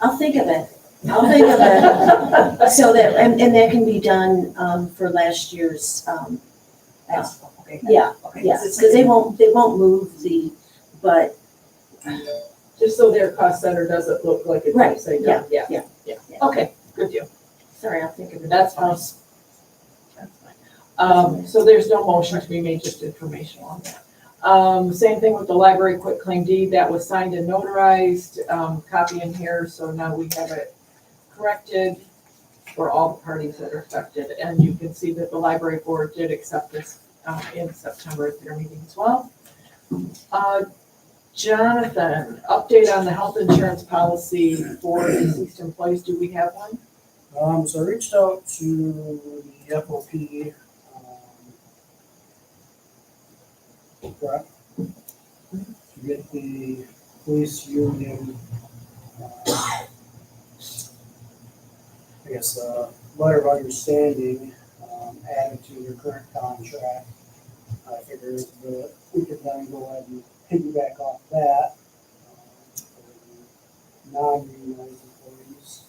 I'll think of it. I'll think of it. So that, and that can be done, for last year's, Asphalt, okay. yeah, Okay. yeah, because they won't move but, Just so their cost center doesn't look like it's Right, upside down. yeah. Okay, good deal. sorry, I'll think of it. That's fine. That's fine. So there's no motion to be made, just informational on that. Same thing with the library quitclaim deed, that was signed and notarized, copy in here, so now we have it corrected for all the parties that are affected. And you can see that the library board did accept this, in September at their meeting as well. Jonathan, update on the health insurance policy for deceased employees, do we have one? So I reached out to the FOP, rep to get the police union, letter of understanding, added to their current contract. I figured that we could then go ahead and piggyback off that, for the non-unionized employees.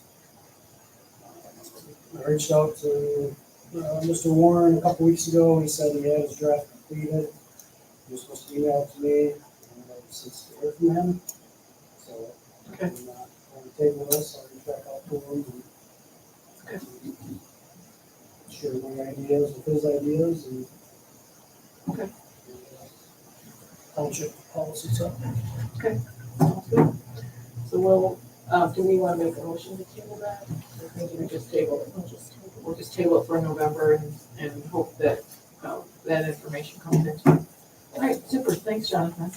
I reached out to Mr. Warren a couple weeks ago. He said he had his draft completed. He was supposed to email it to me, and I since to hear from him. So Okay. I'm not on the table this. I'll reach back out to him and share my ideas with his ideas and Okay. township policy stuff. Sounds good. So we'll, do we want to make a motion to table that? Or maybe we just table it? We'll just table it for November and hope that, that information comes in. All right, super, thanks, Jonathan.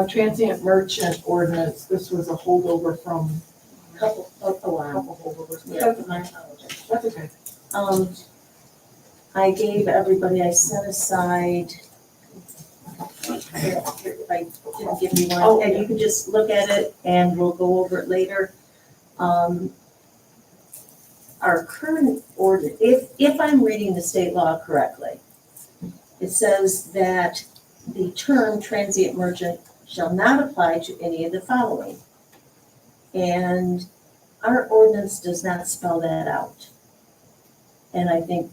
Transient merchant ordinance, this was a holdover from a Couple, couple holdovers. yeah, my apologies. That's okay. I gave everybody, I set aside, if I didn't give you one, Oh, and yeah. you can just look at it and we'll go over it later. Our current order, if I'm reading the state law correctly, it says that the term transient merchant shall not apply to any of the following. And our ordinance does not spell that out. And I think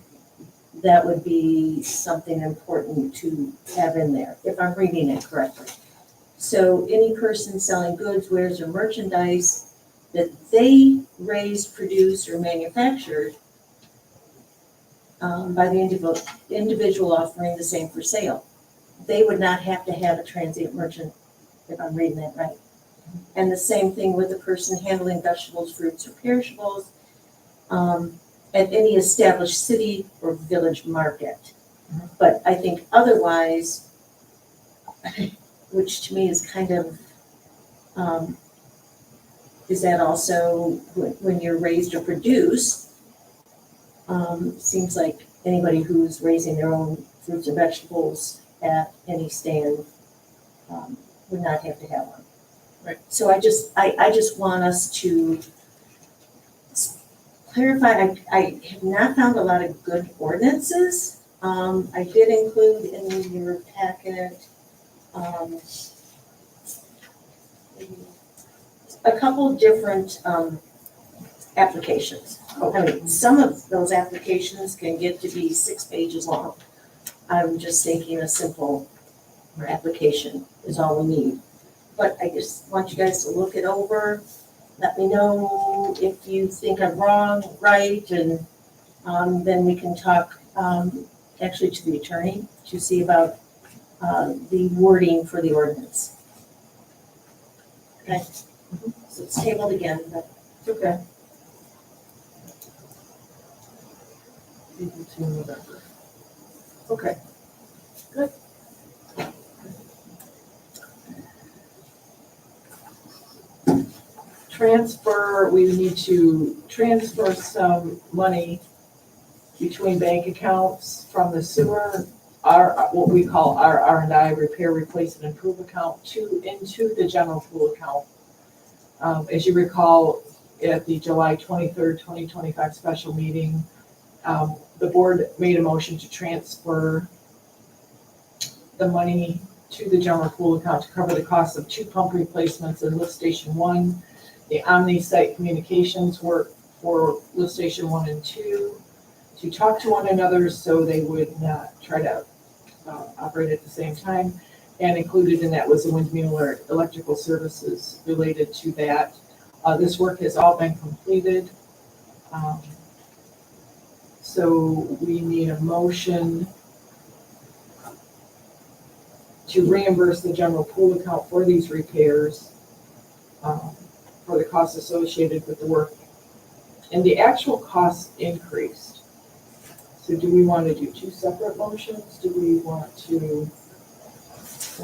that would be something important to have in there, if I'm reading it correctly. So any person selling goods, wares, or merchandise that they raised, produced, or manufactured by the individual offering the same for sale, they would not have to have a transient merchant, if I'm reading that right. And the same thing with the person handling vegetables, fruits, or perishables at any established city or village market. But I think otherwise, which to me is kind of, is that also when you're raised or produced, seems like anybody who's raising their own fruits and vegetables at any stand would not have to have one. Right. So I just want us to clarify, I have not found a lot of good ordinances. I did include in your packet a couple different applications. I mean, some of those applications can get to be 6 pages long. I'm just thinking a simple application is all we need. But I just want you guys to look it over. Let me know if you think I'm wrong, right, and then we can talk actually to the attorney to see about the wording for the ordinance. Okay, so it's tabled again, but It's okay. Table to November. Okay, good. Transfer, we need to transfer some money between bank accounts from the sewer, our, what we call our R&I, repair, replace, and improve account into the general pool account. As you recall, at the July 23rd, 2025 special meeting, the board made a motion to transfer the money to the general pool account to cover the cost of 2 pump replacements in lift station 1 the omni-site communications work for lift station 1 and 2 to talk to one another so they would not try to operate at the same time. And included in that was the windmill electrical services related to that. This work has all been completed. So we need a motion to reimburse the general pool account for these repairs, for the costs associated with the work. And the actual costs increased. So do we want to do two separate motions? Do we want to,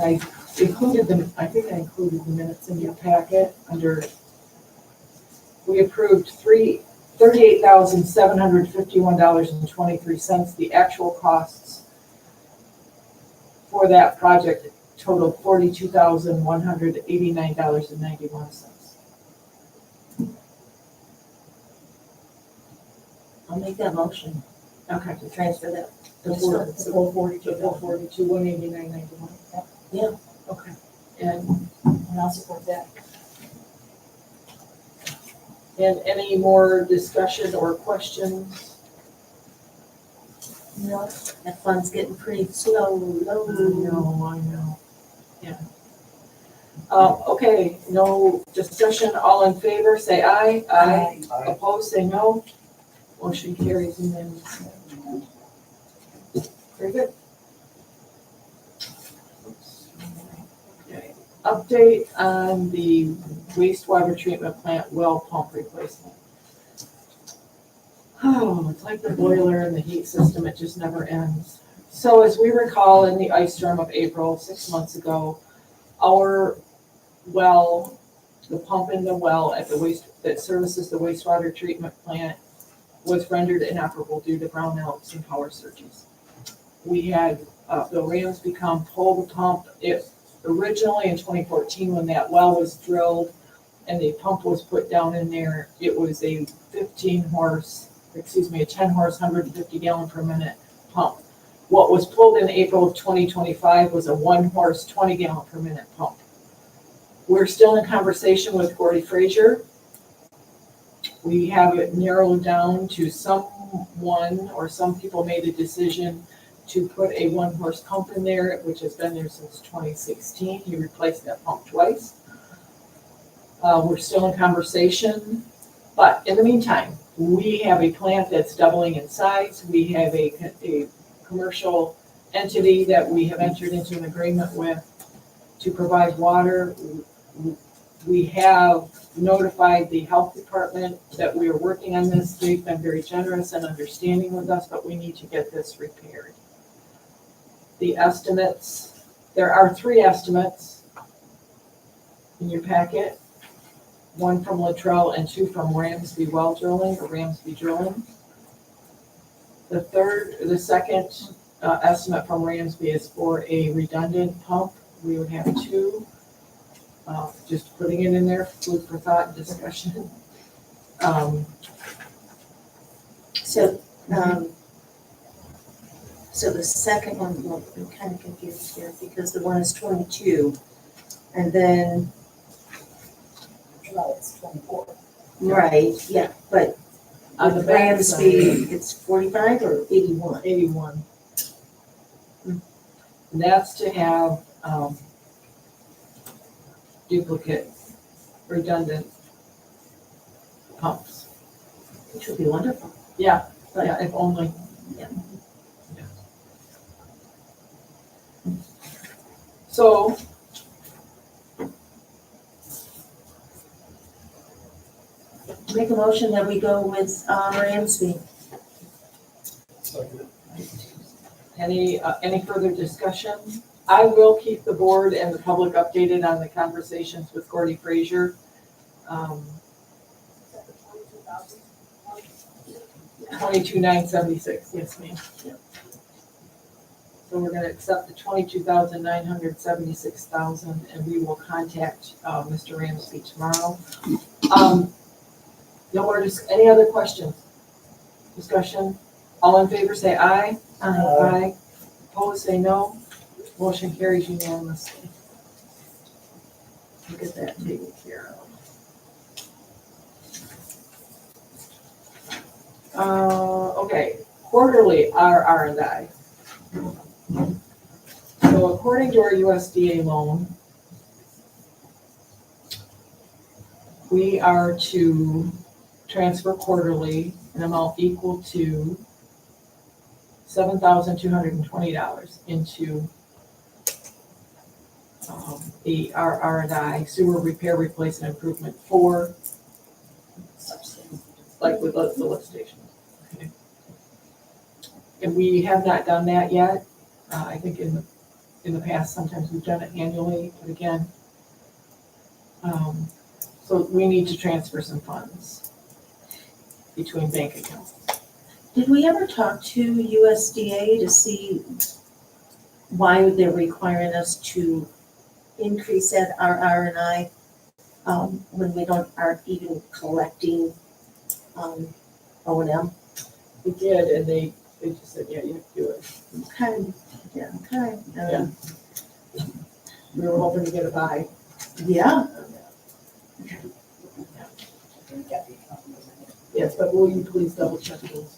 I included them, I think I included the minutes in your packet under, we approved $38,751.23. The actual costs for that project totaled $42,189.91. I'll make that motion Okay. to transfer that. The full 42, 189.91. Yeah. Okay. And I'll support that. any more discussion or questions? No, that fund's getting pretty slow, low. I know. Yeah. Okay, no discussion, all in favor, say aye. Aye. Opposed, say no. Motion carries unanimously. Very good. Okay. Update on the wastewater treatment plant well pump replacement. Oh, it's like the boiler and the heat system, it just never ends. So as we recall in the ice storm of April, 6 months ago, our well, the pump in the well at the that services the wastewater treatment plant was rendered inoperable due to brownouts and power surges. We had Bill Ramsby come pull the pump. It originally in 2014, when that well was drilled and the pump was put down in there, it was a 10 horse, 150 gallon per minute pump. What was pulled in April of 2025 was a 1 horse, 20 gallon per minute pump. We're still in conversation with Gordy Frazier. We have it narrowed down to someone or some people made a decision to put a 1 horse pump in there, which has been there since 2016. He replaced that pump twice. We're still in conversation, but in the meantime, we have a plant that's doubling in size. We have a commercial entity that we have entered into an agreement with to provide water. We have notified the health department that we are working on this. They've been very generous and understanding with us, but we need to get this repaired. The estimates, there are 3 estimates in your packet. 1 from Luttrell and 2 from Ramsby Well Drilling or Ramsby Drilling. The second estimate from Ramsby is for a redundant pump. We would have 2. Just putting it in there, food for thought and discussion. So the second one, well, I'm kind of confused here because the one is 22 and then. Well, it's 24. Right, yeah, but On the with back Ramsby, it's 45 or 81? 81. And that's to have duplicate, redundant pumps. Which would be wonderful. Yeah, if only. Yeah. So, Make a motion that we go with Ramsby. any further discussion? I will keep the board and the public updated on the conversations with Gordy Frazier. 22,976, yes ma'am. So we're gonna accept the 22,976,000 and we will contact Mr. Ramsby tomorrow. No more, any other questions? Discussion? All in favor say aye. Aye. Opposed say no. Motion carries unanimously. We'll get that taken care of. Okay, quarterly RR&I. So according to our USDA loan, we are to transfer quarterly an amount equal to $7,220 into the RR&I sewer repair, replace, and improvement for, like with the lift station. Okay. And we have not done that yet. I think in the past, sometimes we've done it annually, but again, so we need to transfer some funds between bank accounts. Did we ever talk to USDA to see why they're requiring us to increase that RR&I when we aren't even collecting O&M? We did, and they just said, yeah, you have to do it. Okay, yeah, okay. Yeah. We were hoping to get a buy. Yeah. Yes, but will you please double check those?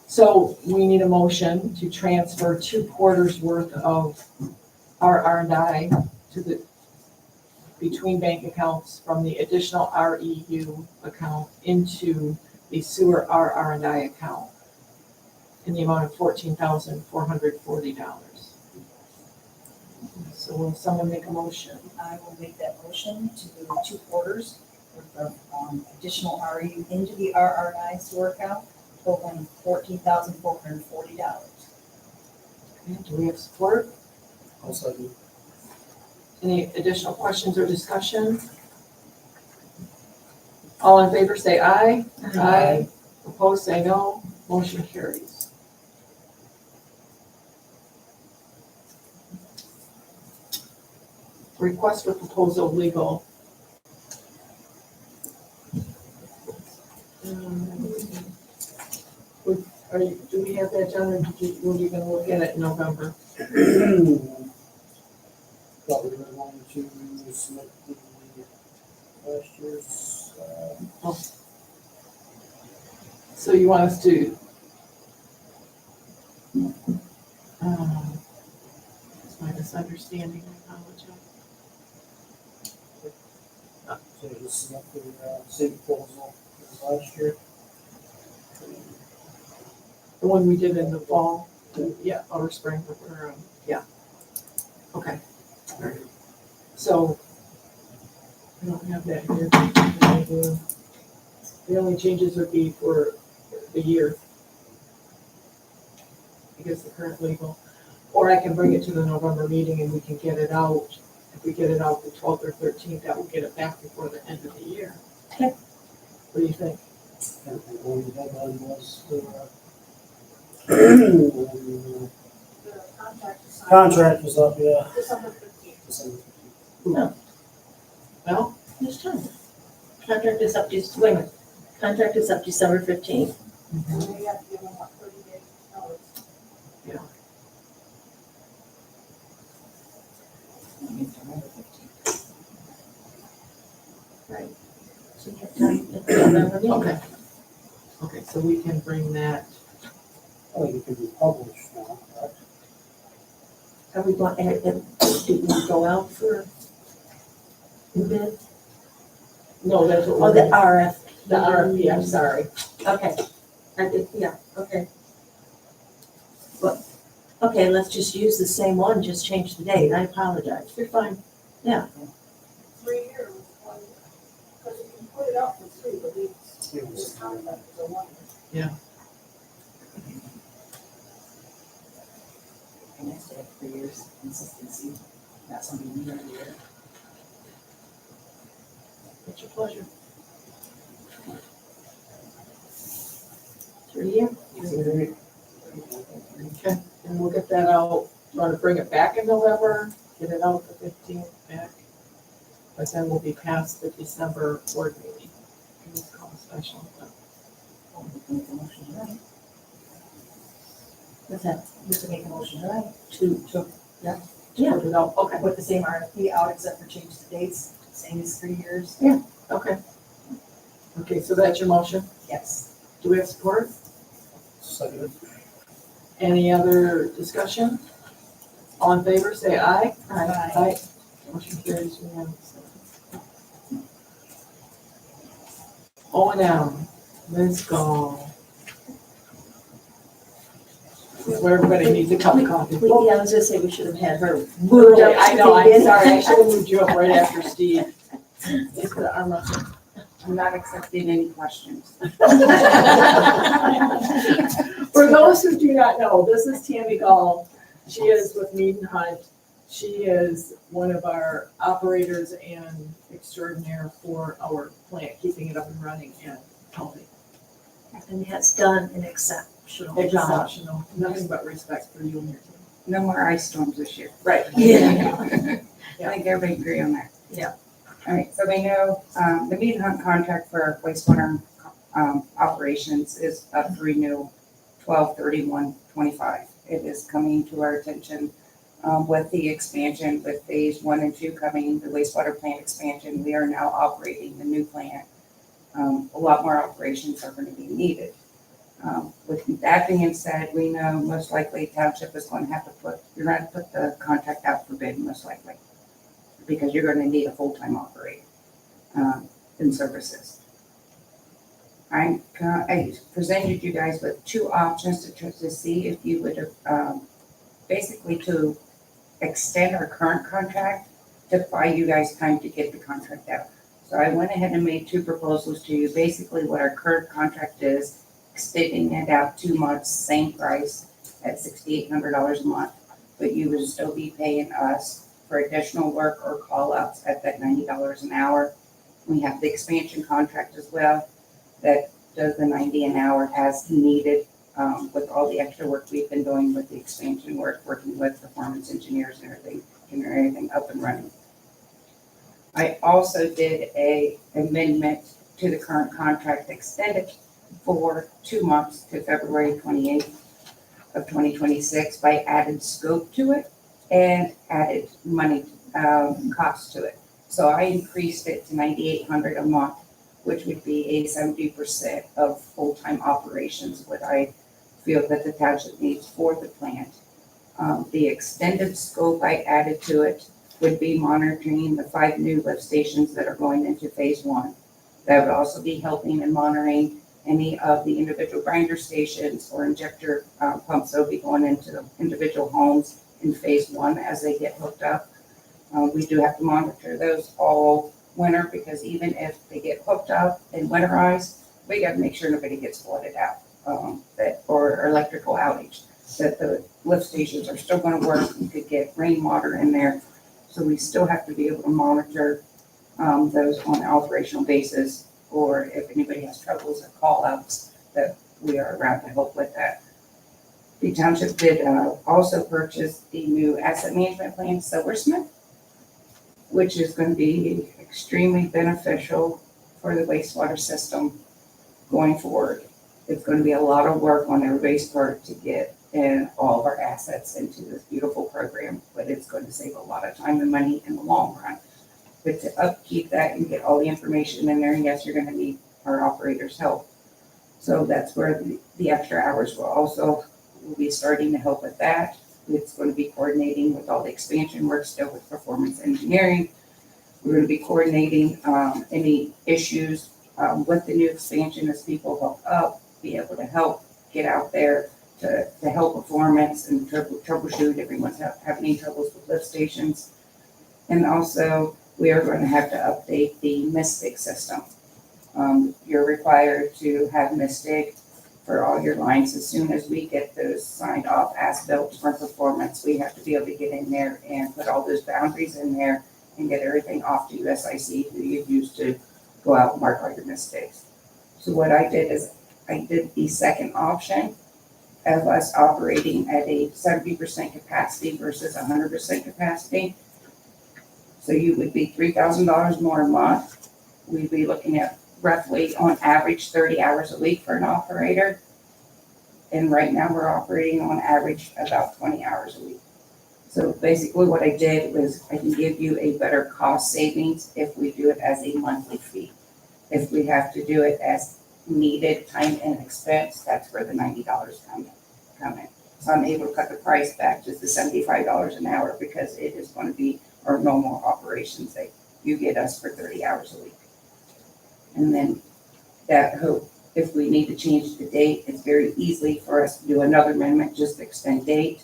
So we need a motion to transfer 2 quarters worth of RR&I between bank accounts from the additional REU account into the sewer RR&I account in the amount of $14,440. So will someone make a motion? I will make that motion to move 2 quarters worth of additional REU into the RR&I sewer account, totaling $14,440. Okay, do we have support? Also, do Any additional questions or discussion? All in favor say aye. Aye. Opposed say no. Motion carries. Request for proposal legal. Do we have that done, or were you gonna look at it in November? Thought we were going to submit the last year's, So you want us to? It's my misunderstanding, I apologize. so just submit the same proposal as last year. The one we did in the fall, yeah, or spring, or, yeah. Okay. All right. So, I don't have that here. The only changes would be for the year. I guess the current legal, or I can bring it to the November meeting and we can get it out. If we get it out the 12th or 13th, that will get it back before the end of the year. Okay. What do you think? And when the deadline was, contract was up, yeah. December 15th. December 15th. Well, There's time. Contract is up, wait a minute. Contract is up December 15th. We have to give them about 30 days notice. Right. So you have time at the November meeting. okay. Okay, so we can bring that. Oh, you can be published now, correct? Are we going, did we go out for the bid? No, that's what Oh, we're the doing. RF. The RFP, I'm sorry. Okay. I did, yeah, okay. Well, okay, let's just use the same one, just change the date. I apologize. You're fine. 3 years, because if you put it out for 3, but it's, It was- contract is a 1 year. And I stay for years, consistency, not something new every year. It's your pleasure. 3 year? Okay, and we'll get that out. Want to bring it back in November, get it out the 15th back. But then we'll be past the December board meeting. It's called a special. Make a motion tonight. What's that? You can make a motion tonight To, yeah, Put it out, okay, put the same RFP out except for change the dates, same as 3 years. okay. Okay, so that's your motion. Yes. Do we have support? Second. Any other discussion? All in favor, say aye. Aye. Motion carries unanimously. O&M, Ms. Gall. This is where everybody needs a cup of coffee. Yeah, I was gonna say we should have had her. Really, up I to know, I'm begin. sorry, I should have moved you up right after Steve. It's the arm wrestling. I'm not accepting any questions. For those who do not know, this is Tammy Gall. She is with Mead and Hunt. She is one of our operators and extraordinaire for our plant, keeping it up and running and healthy. And has done an exceptional job. Exceptional, nothing but respect for you and your team. No more ice storms this year. Right. Yeah. I think everybody agree on that. Yeah. All right, so we know, the meat hunt contract for wastewater, operations is up for renewal 12/31/25. It is coming to our attention, with the expansion, with phase 1 and 2 coming, the wastewater plant expansion, we are now operating the new plant. A lot more operations are going to be needed. With that being said, we know most likely township is going to have to you're going to put the contract out for bid most likely, because you're going to need a full-time operator in services. I presented you guys with two options to see if you would, basically to extend our current contract to buy you guys time to get the contract out. So I went ahead and made two proposals to you. Basically what our current contract is, extending it out 2 months, same price at $6,800 a month, but you would still be paying us for additional work or call-outs at that $90 an hour. We have the expansion contract as well that does the 90 an hour as needed, with all the extra work we've been doing with the expansion work, working with performance engineers and everything, getting everything up and running. I also did a amendment to the current contract, extended for 2 months to February 28th of 2026 by added scope to it and added money, cost to it. So I increased it to $9,800 a month, which would be a 70% of full-time operations, what I feel that the township needs for the plant. The extended scope I added to it would be monitoring the 5 new lift stations that are going into phase 1. That would also be helping and monitoring any of the individual grinder stations or injector pumps that will be going into the individual homes in phase 1 as they get hooked up. We do have to monitor those all winter, because even if they get hooked up and winterized, we got to make sure nobody gets flooded out, or electrical outage, that the lift stations are still going to work. You could get rainwater in there. So we still have to be able to monitor those on an operational basis, or if anybody has troubles or call outs, that we are around to help with that. The township did also purchase the new asset management plan, Silversmith, which is going to be extremely beneficial for the wastewater system going forward. It's going to be a lot of work on everybody's part to get in all of our assets into this beautiful program, but it's going to save a lot of time and money in the long run. But to upkeep that and get all the information in there, yes, you're going to need our operators' help. So that's where the extra hours will be starting to help with that. It's going to be coordinating with all the expansion work still with performance engineering. We're going to be coordinating any issues with the new expansion as people hook up, be able to help get out there to help performance and troubleshoot if everyone's having any troubles with lift stations. And also, we are going to have to update the Mystic system. You're required to have Mystic for all your lines. As soon as we get those signed off as built for performance, we have to be able to get in there and put all those boundaries in there and get everything off to USIC, who you use to go out and mark all your mistakes. So what I did is I did the second option of us operating at a 70% capacity versus 100% capacity. So you would be $3,000 more a month. We'd be looking at roughly on average 30 hours a week for an operator. And right now we're operating on average about 20 hours a week. So basically what I did was I can give you a better cost savings if we do it as a monthly fee. If we have to do it as needed, time and expense, that's where the $90 come in. So I'm able to cut the price back to the $75 an hour because it is going to be our normal operations that you get us for 30 hours a week. And then that hope, if we need to change the date, it's very easy for us to do another amendment, just extend date.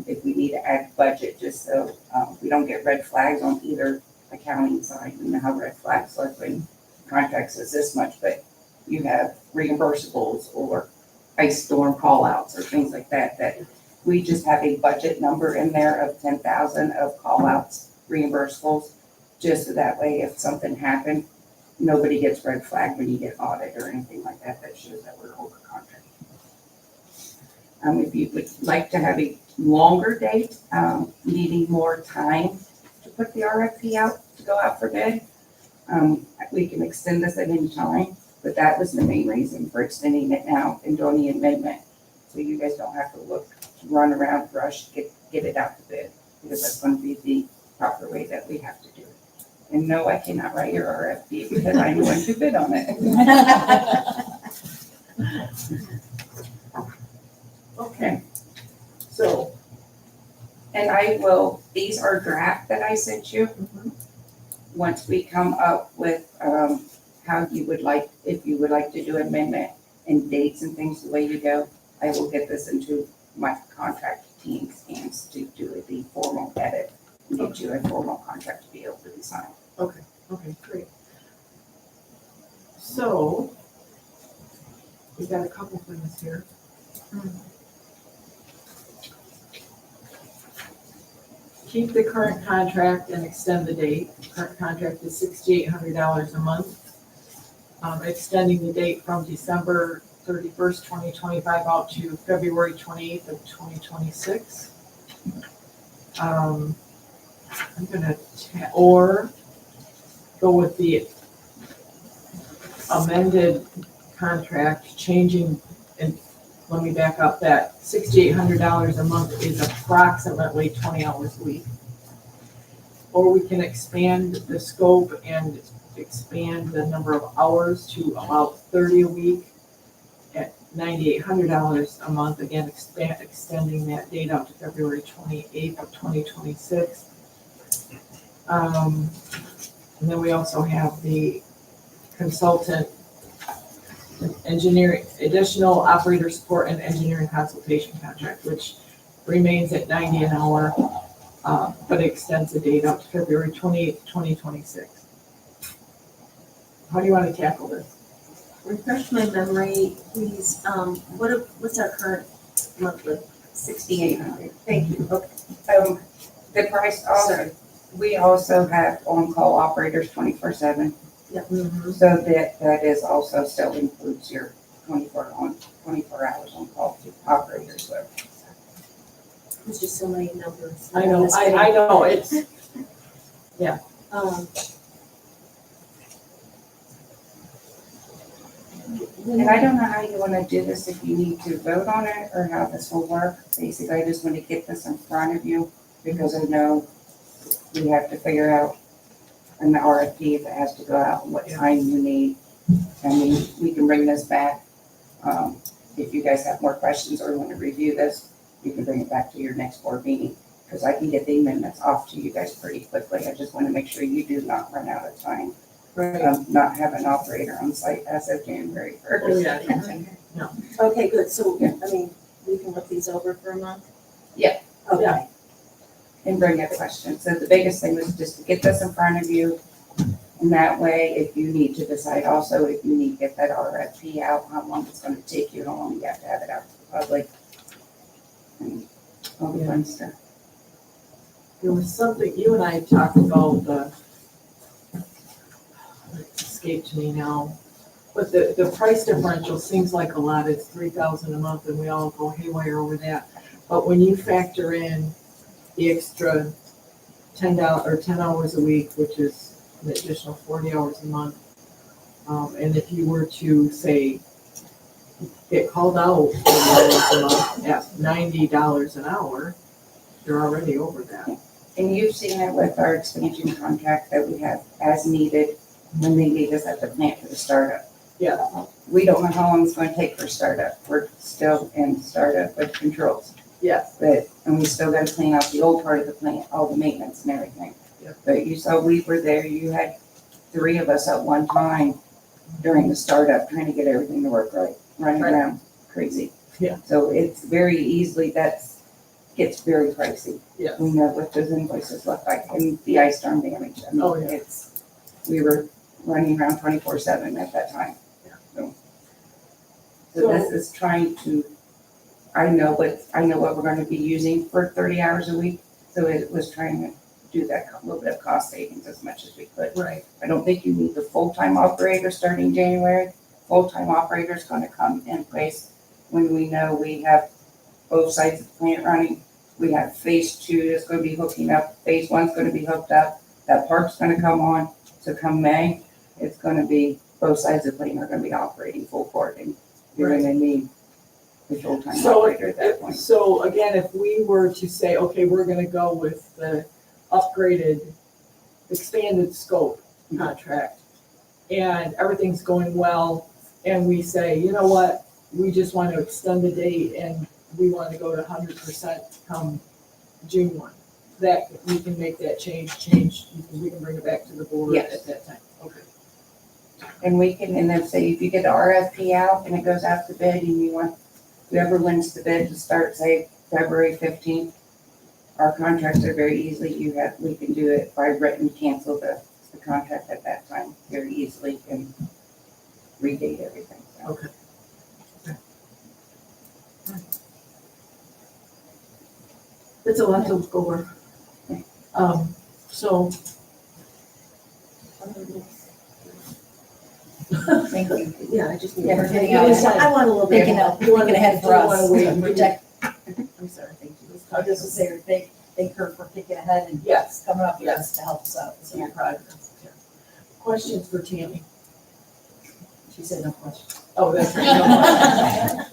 If we need to add budget, just so we don't get red flags on either accounting side. You know how red flags look when contract says this much, but you have reimbursables or ice storm call-outs or things like that, that we just have a budget number in there of 10,000 of call-outs, reimbursables, just so that way if something happened, nobody gets red flagged when you get audited or anything like that, that shows that we're over contract. If you would like to have a longer date, needing more time to put the RFP out, to go out for bid, we can extend this at any time, but that was the main reason for extending it now and doing the amendment. So you guys don't have to run around, rush, get it out to bid, because that's going to be the proper way that we have to do it. And no, I cannot write your RFP because I'm going to bid on it. Okay, so, And I will, these are draft that I sent you. Once we come up with how you would like, if you would like to do amendment and dates and things the way you go, I will get this into my contract team's hands to do the formal edit. Get you a formal contract to be able to be signed. okay, great. So, we got a couple things here. Keep the current contract and extend the date. Current contract is $6,800 a month. Extending the date from December 31st, 2025 out to February 28th of 2026. I'm gonna, or go with the amended contract, changing, and let me back up, that $6,800 a month is approximately 20 hours a week. Or we can expand the scope and expand the number of hours to about 30 a week at $9,800 a month, again, extending that date out to February 28th of 2026. And then we also have the consultant engineering, additional operator support and engineering consultation contract, which remains at $90 an hour, but extends the date out to February 28th, 2026. How do you want to tackle this? Refresh my memory, please. What's our current monthly? 6,800. Thank you. Okay. The price also, we also have on-call operators 24/7. Yeah. So that is also still includes your 24 hours on call operators. So There's just so many numbers. I know, I know, it's, And I don't know how you want to do this, if you need to vote on it or how this will work. Basically, I just want to get this in front of you because I know we have to figure out an RFP if it has to go out and what time you need. I mean, we can bring this back. If you guys have more questions or want to review this, you can bring it back to your next board meeting because I can get the amendments off to you guys pretty quickly. I just want to make sure you do not run out of time. Not have an operator on site as of January 1st. oh yeah, Okay, good. So, Yeah. I mean, we can look these over for a month? Yeah. Okay. Yeah. And bring up questions. So the biggest thing was just to get this in front of you. And that way, if you need to decide also, if you need to get that RFP out, how long it's going to take you, how long you have to have it out to the public. And all the fun stuff. there was something, you and I talked about it escaped me now, but the price differential seems like a lot. It's $3,000 a month and we all go haywire over that. But when you factor in the extra $10 or 10 hours a week, which is an additional 40 hours a month, and if you were to say get called out for hours a month at $90 an hour, you're already over that. And you've seen it with our expansion contract that we have as needed when they need us at the plant for the startup. Yeah, We don't know how long it's gonna take for startup. We're still in startup with controls. yes, And we still gotta clean out the old part of the plant, all the maintenance and everything. Yep. But you saw we were there, you had 3 of us at one time during the startup, trying to get everything to work right, running Right. around crazy. Yeah. So it's very easily, gets very pricey. yes. We know what those invoices look like and the ice storm damage. I Oh, mean, yeah. we were running around 24/7 at that time. Yeah. So this is trying to, I know what we're gonna be using for 30 hours a week. So it was trying to do that little bit of cost savings as much as we could. Right, I don't think you need the full-time operator starting January. Full-time operator's gonna come in place when we know we have both sides of the plant running. We have phase 2 that's gonna be hooking up, phase 1's gonna be hooked up, that park's gonna come on. So come May, it's gonna be, both sides of the plant are gonna be operating full court, and you're gonna need a full-time so, operator at that point. so again, if we were to say, okay, we're gonna go with the upgraded, expanded scope contract, and everything's going well, and we say, you know what, we just want to extend the date and we want to go to 100% come June 1. That, we can make that change, we can bring it back to the board Yes. at that time. Okay. And we can, and then say if you get the RFP out and it goes out to bid and you want, whoever wins the bid to start, say, February 15th, our contracts are very easy. We can do it by written, cancel the contract at that time very easily and redate everything. So. Okay. It's a lot to go over. So. Thank you. Yeah, I just need. Yeah, we're getting I out. want a little bit. Thinking ahead for us. You wanna wait? Protect, I'm sorry, thank you. I was just to say, thank her for thinking ahead and Yes, coming up with us to help us out. So we're proud of her. questions for Tammy? She said no question. Oh, that's right.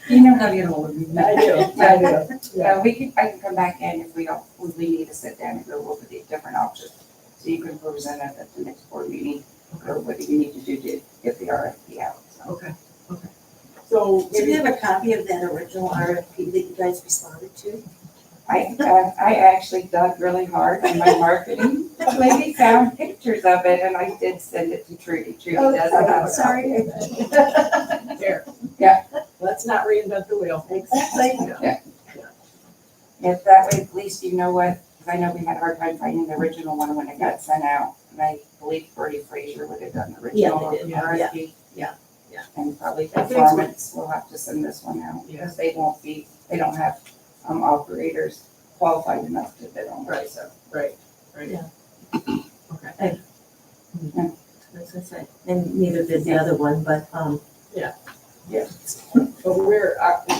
You know how to get a hold of me. I do. Yeah. Yeah, I can come back in if we need to sit down and go over the different options. So you can present it at the next board meeting, or what do you need to do to get the RFP out. So. Okay, okay. So Do you have a copy of that original RFP that you guys responded to? I actually dug really hard in my marketing, maybe found pictures of it, and I did send it to Trudy. Trudy doesn't have it. Sorry. there. Yeah. Let's not reinvent the wheel. Exactly. Yeah. If that way, at least you know what, because I know we had a hard time finding the original one when it got sent out. And I believe Bertie Fraser would have done the original they did. RFP. Yeah. And probably I think so. Performance will have to send this one out, Yeah. because they don't have operators qualified enough to bid on it, Right. so. Right. Yeah. Okay. That's what I said. And neither did the other one, but, But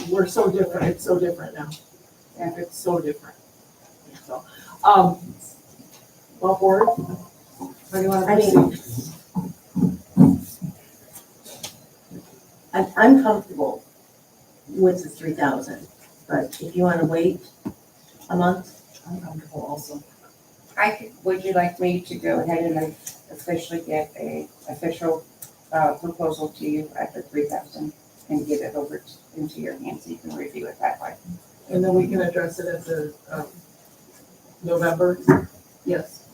we're so different. It's so different now. Yeah. It's so different. So, well, board, how do you want to I mean, proceed? I'm comfortable with the 3,000, but if you want to wait a month, I'm comfortable also. Would you like me to go ahead and officially get a official proposal to you at the 3,000 and get it over into your hands so you can review it that way? And then we can address it at the, November? Yes.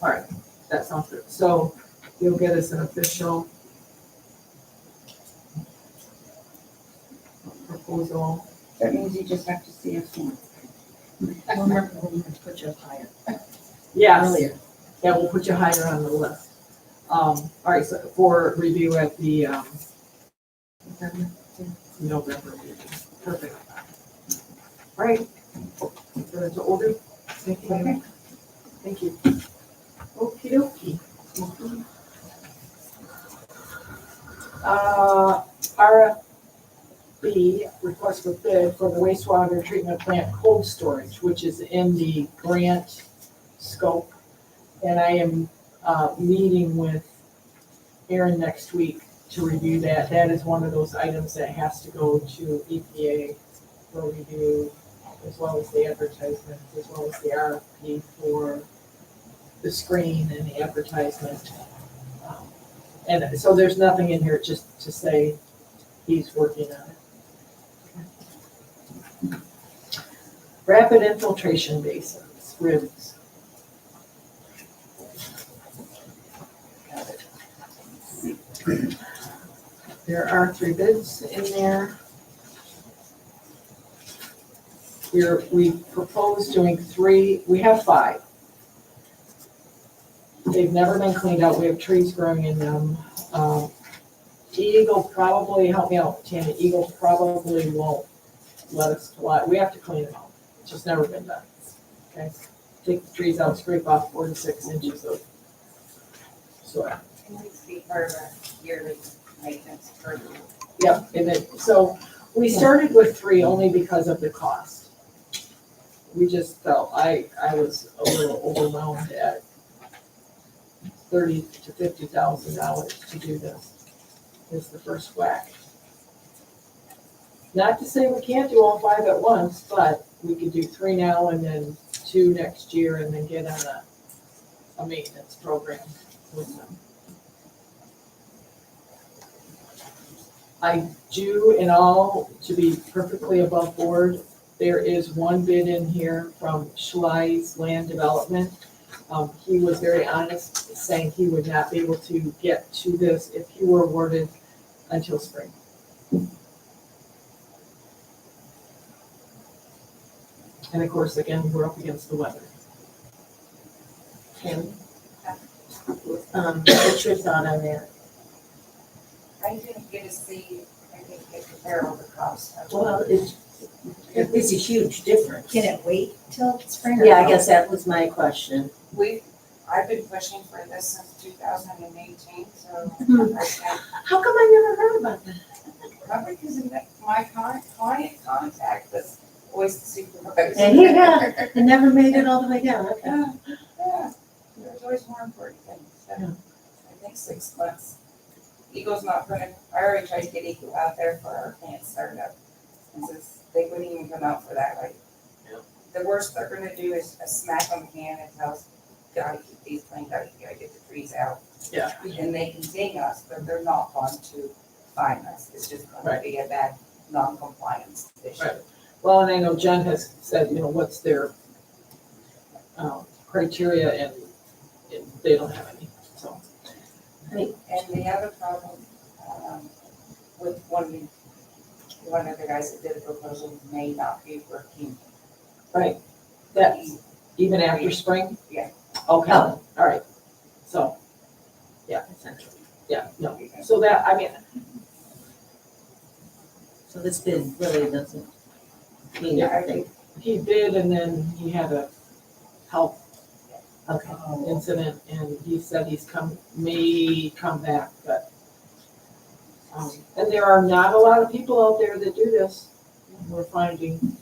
All right, that sounds good. So you'll get us an official proposal. That means you just have to see us once. Remember when we put you up higher Yes, earlier. yeah, we'll put you higher on the list. All right, so for review at the, November meeting. Perfect. All right. So that's what we'll do. Thank you. Okay. Thank you. Okey dokey. RFB, request for bid for the wastewater treatment plant cold storage, which is in the grant scope. And I am, meeting with Aaron next week to review that. That is one of those items that has to go to EPA for review, as well as the advertisement, as well as the RFP for the screen and the advertisement. And so there's nothing in here just to say he's working on it. Rapid infiltration basins, RIBS. There are 3 bids in there. We propose doing 3, we have 5. They've never been cleaned out, we have trees growing in them. Eagle probably, help me out, Tammy, Eagle probably won't let us collect, we have to clean them out, it's just never been done, okay? Take the trees out, scrape off 4 to 6 inches of soil. Can we be part of our yearly maintenance program? Yep, and so we started with 3 only because of the cost. We just felt, I was a little overwhelmed at $30,000 to $50,000 to do this. Is the first whack. Not to say we can't do all 5 at once, but we could do 3 now and then 2 next year and then get on a maintenance program with them. I do, in all, to be perfectly above board, there is 1 bid in here from Schley's Land Development. He was very honest, saying he would not be able to get to this if he were awarded until spring. And of course, again, we're up against the weather. Kim? What's your thought on that? I didn't get to see, I didn't get to compare all the costs. Well, it's a huge difference. Can it wait till spring? or Yeah, I no? guess that was my question. I've been pushing for this since 2018, so I can't, How come I never heard about that? probably because my client contact was always the supervisor. And he got, it never made it all the way down, okay. Yeah, there's always more important things. So I think 6 months. Eagle's not gonna, I already tried to get Eagle out there for our plant startup. And since they wouldn't even come out for that, like, the worst they're gonna do is a smack on the hand and tell us, gotta keep these clean, gotta get the trees out. Yeah. And they can ding us, but they're not going to fine us. It's just gonna Right. be a bad non-compliance issue. Right. Well, and I know Jen has said, what's their criteria, and they don't have any, so. And the other problem, with one of the guys that did the proposal may not be working. Right, that, even after spring? Yeah. Okay, all right, so, Essentially. yeah, no, so that, I mean, So this bid really doesn't mean Yeah, I anything. think, he did, and then he had a health Okay. incident, and he said may come back, but, and there are not a lot of people out there that do this, we're finding.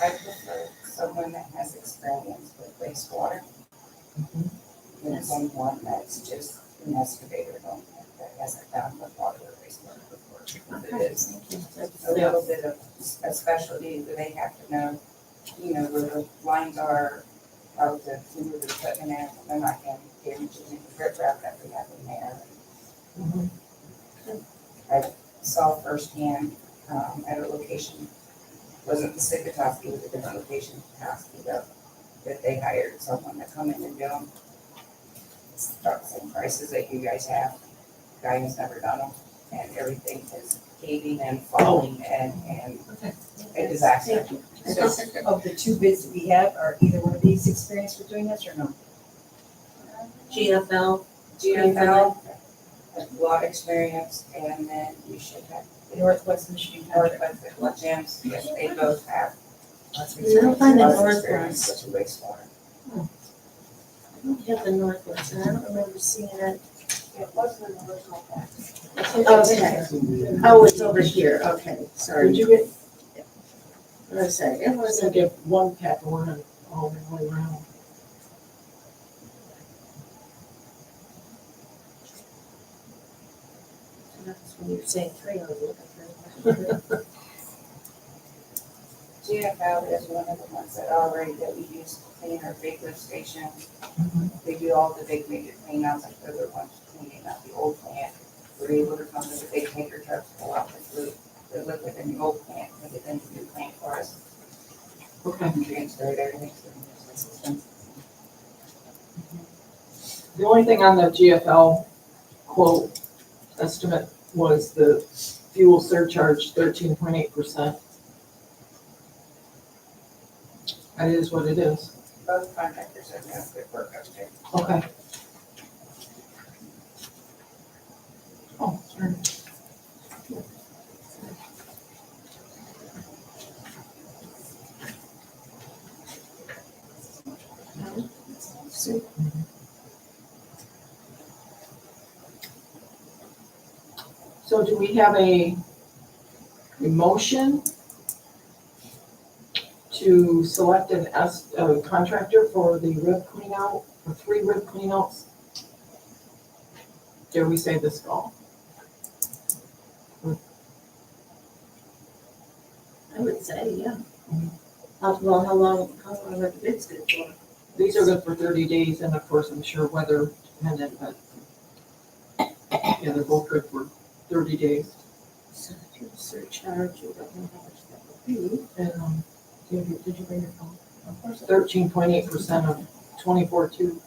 I prefer someone that has experience with wastewater than someone that's just an excavator that hasn't done with water or wastewater before. Because it is a little bit of a specialty that they have to know, where the lines are, how to move the equipment in, they're not going to get into the rip wrap that we have in there. Mhm. I saw firsthand, at a location, wasn't the Sickatoski, it was a different location, Petoskey, that they hired someone to come in and do them. It's about the same prices that you guys have. Guy has never done them, and everything is caving and falling and a disaster. So, Of the 2 bids that we have, are either one of these experienced with doing this or no? GFL, GFL, a lot of experience, and then you should have Northwest Michigan contract. Northwest and Gems, yes, they both have. Lots of I don't find the lots of Northwest. experience with wastewater. I don't have the Northwest, and I don't remember seeing it. It wasn't an original package. Okay. Oh, it's over here, okay, sorry. Did you get, What did I say? It I was wasn't, gonna get 1 pack of one all the way around. that's when you were saying 3, I was looking for it. GFL is one of the ones that we use to clean our big lift station. They do all the big major clean outs, like they're the ones cleaning out the old plant. We're able to come with the big tanker trucks, pull out the liquid in the old plant, put it in the new plant for us, Okay. and transfer it everything to the new system. The only thing on the GFL quote estimate was the fuel surcharge, 13.8%. That is what it is. Both contractors have done good work up there. Okay. Oh, sorry. So do we have a motion to select a contractor for the rib clean out, for 3 rib clean outs? Dare we say this fall? I would say, yeah. How long are the bids good for? These are good for 30 days, and of course, I'm sure weather dependent, but yeah, they're both good for 30 days. So fuel surcharge, you don't know how much that would be. And, did you bring your phone? Of course. 13.8% of 24.2.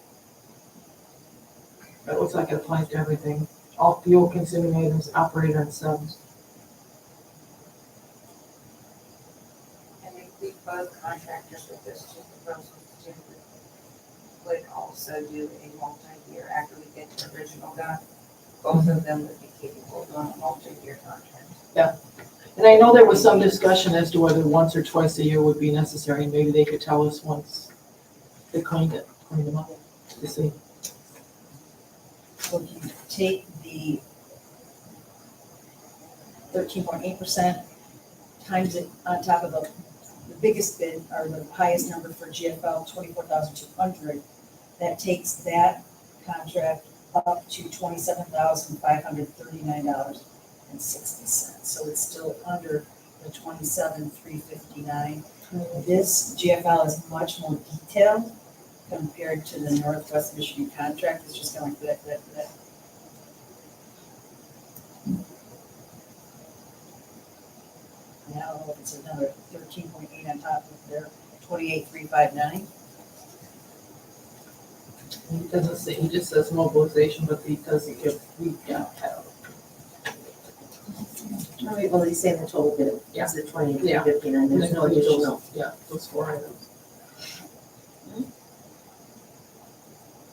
That looks like it applies to everything. All fuel consuming items operate on subs. And we both contractors with this two proposals would also do a multi-year after we get the original done. Both of them would be capable of doing a multi-year contract. And I know there was some discussion as to whether once or twice a year would be necessary. Maybe they could tell us once they cleaned them up to see. So if you take the 13.8%, times it on top of the biggest bid, or the highest number for GFL, 24,200, that takes that contract up to $27,539.60. So it's still under the 27,359. This GFL is much more detailed compared to the Northwest Michigan contract. It's just going that. And I don't know if it's another 13.8 on top of their 28,359. He doesn't say, he just says mobilization, but he doesn't give, yeah, I don't know. All right, well, he's saying the total bid Yeah. is the 20, Yeah. 59, there's no additional. Yeah, those 4 items.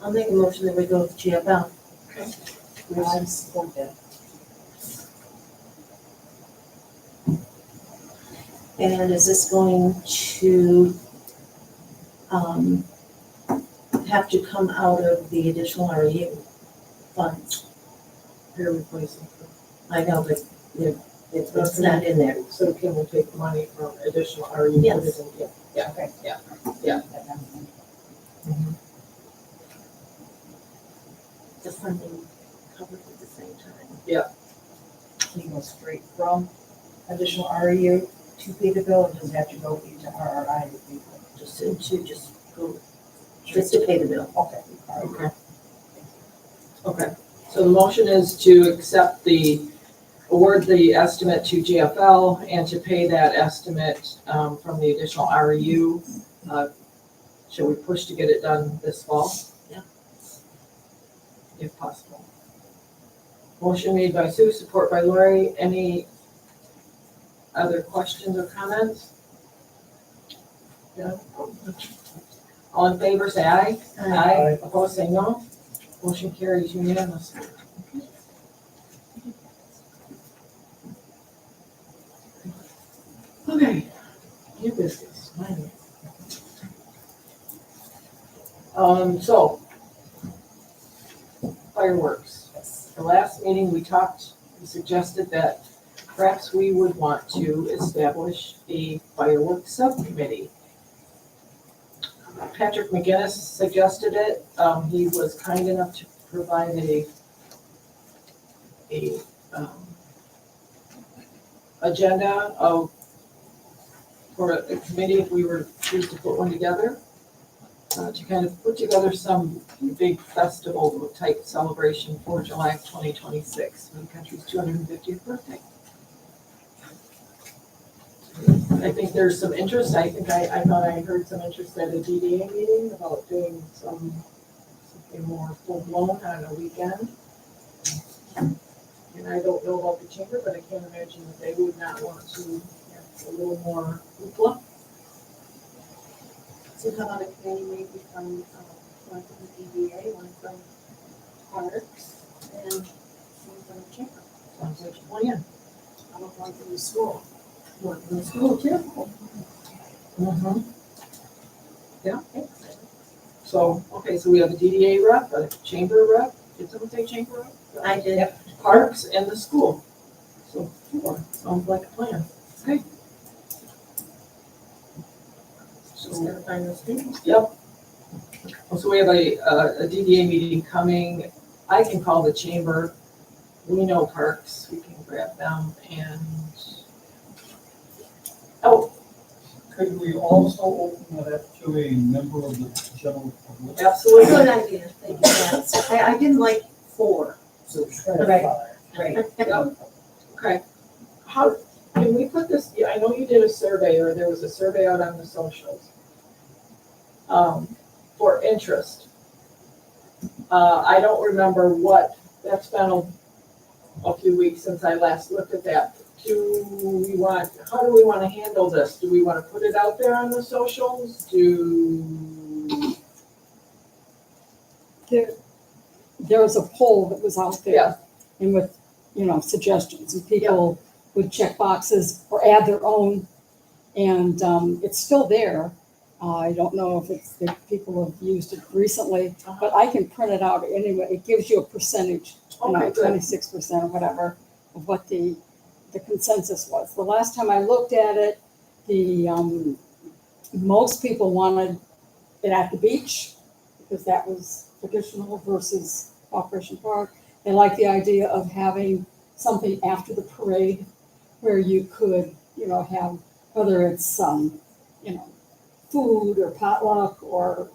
I'll make a motion that we go with GFL. I support that. And is this going to, have to come out of the additional REU funds? They're replacing. I know, but it's not in there. So can we take money from additional RU? Yes. Yeah. Okay. Yeah. The funding covered at the same time. Can you go straight from additional REU to pay the bill, or does it have to go into RRI to pay the bill? Just go, just to pay the bill. Okay. All right. Okay. So the motion is to award the estimate to GFL and to pay that estimate from the additional REU. Shall we push to get it done this fall? Yeah. If possible. Motion made by Sue, support by Lori. Any other questions or comments? Yeah. All in favor, say aye. Aye. Opposed, say no. Motion carries unanimously. Okay, new business. So fireworks. The last meeting we suggested that perhaps we would want to establish a fireworks subcommittee. Patrick McGinnis suggested it. He was kind enough to provide a agenda of for a committee, if we were choose to put one together, to kind of put together some big festival type celebration for July of 2026, for the country's 250th birthday. I think there's some interest. I think I thought I heard some interest at a DDA meeting about doing something more full blown on a weekend. And I don't know about the chamber, but I can't imagine that they would not want to have a little more hoopla. So how about a committee maybe from, one from the DDA, one from Parks, and one from the chamber? Sounds like a plan. How about one from the school? One from the school too. Mm-hmm. Yeah. So, okay, so we have a DDA rep, a chamber rep. Did someone say chamber rep? I did. Parks and the school. So 4, sounds like a plan. Okay. Just gotta find those people. Yep. So we have a DDA meeting coming. I can call the chamber. We know Parks. We can grab them and, oh, Could we also open it up to a member of the general public? absolutely. Good idea, thank you, yes. I didn't like 4. So it's kind of Right. five. Right. Yep. Okay. How, can we put this, yeah, I know you did a survey, or there was a survey out on the socials, for interest. I don't remember what, that's been a few weeks since I last looked at that. How do we want to handle this? Do we want to put it out there on the socials? There was a poll that was out there. Yeah. And with, suggestions, and people would check boxes or add their own. And it's still there. I don't know if people have used it recently, but I can print it out anyway. It gives you a percentage, Okay, good. 26% or whatever, of what the consensus was. The last time I looked at it, most people wanted it at the beach because that was traditional versus Operation Park. They like the idea of having something after the parade where you could, have, whether it's, food or potluck or,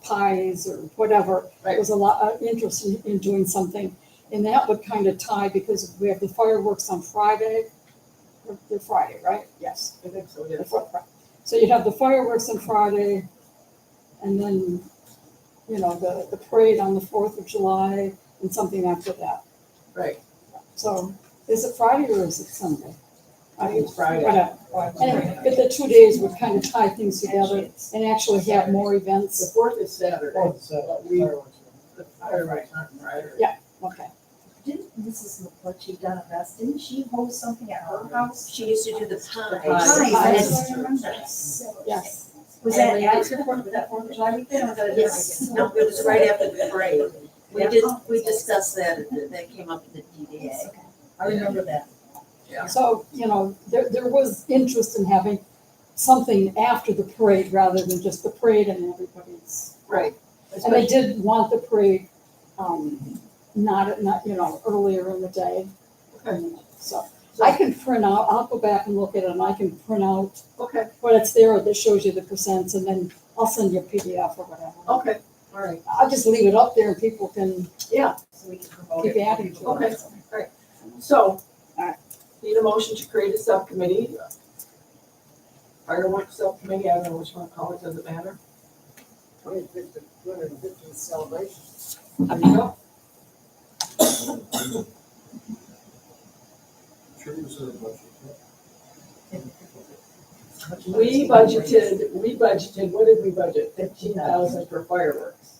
pies or whatever. Right. There's a lot of interest in doing something. And that would kind of tie, because we have the fireworks on Friday. They're Friday, right? Yes. I think so, They're yes. Friday. So you'd have the fireworks on Friday, and then, the parade on the 4th of July, and something after that. Right. So is it Friday or is it Sunday? I think it's Friday. Whatever. Anyway, but the 2 days would kind of tie things together and actually have more The events. 4th is Saturday. Oh, it's, fireworks. The fireworks aren't Friday. Yeah. Okay. Didn't Mrs. McClutchy done a best? Didn't she hold something at her house? She used to do the pies. Pies. Yes. Was that after the 4th of July weekend? Or was that- Yes, no, it was right after the parade. We discussed that came up in the DDA. I remember that. So, there was interest in having something after the parade rather than just the parade and everybody's. Right. And they did want the parade, not, earlier in the day. So I can print out, I'll go back and look at it and I can print out Okay, what it's there that shows you the percents, and then I'll send you a PDF or whatever. okay, all right. I'll just leave it up there and people can Yeah, So we can promote keep it. adding to it. okay. So, Alright. need a motion to create a subcommittee. Fireworks subcommittee, I don't know which one to call it, doesn't matter. 250th celebration. There you go. Sure was there a budget? We budgeted, what did we budget? 15,000 for fireworks.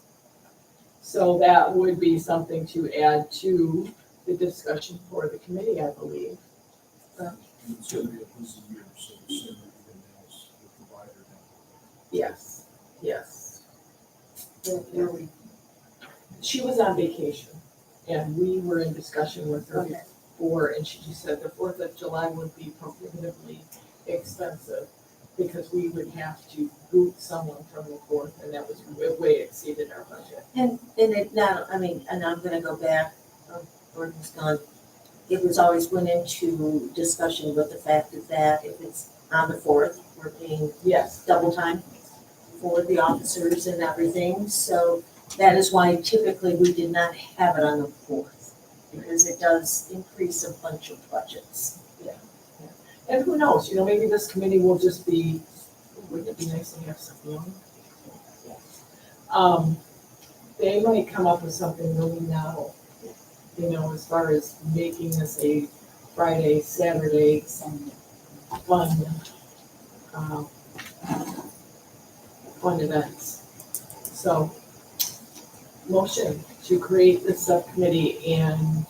So that would be something to add to the discussion for the committee, I believe. It's gonna be a busy year, so the sooner everything else, the provider. Yes, yes. She was on vacation, and we were in discussion with her before, and she just said the 4th of July would be prohibitively expensive because we would have to boot someone from the 4th, and that was way exceeded our budget. And it now, and I'm gonna go back, Gordon's gone. It was always went into discussion with the fact that if it's on the fourth. We're paying Yes, double time for the officers and everything. So that is why typically we did not have it on the fourth, because it does increase a bunch of budgets. and who knows, maybe this committee will just be, wouldn't it be nice to have some young? They might come up with something really novel, as far as making this a Friday, Saturday, fun, fun events. So, motion to create this subcommittee and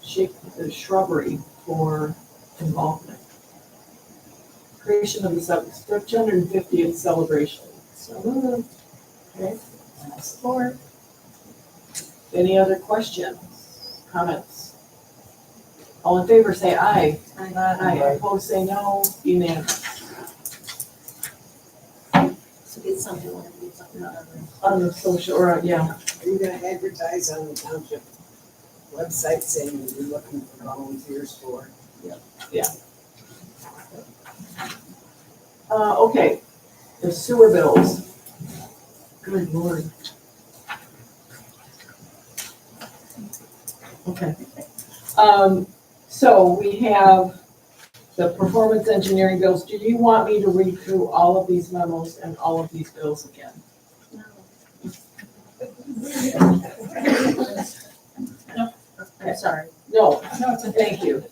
shape the shrubbery for involvement. Creation of the 650th celebration. So moved. Okay, Support. any other questions, comments? All in favor, say aye. Aye. Opposed, say no. Unanimous. So get something on On the social, or, yeah, Are you gonna advertise on the township website saying that you're looking for volunteers for? Okay, the sewer bills. Good lord. Okay. So we have the performance engineering bills. Do you want me to read through all of these memos and all of these bills again? I'm sorry. No, thank you,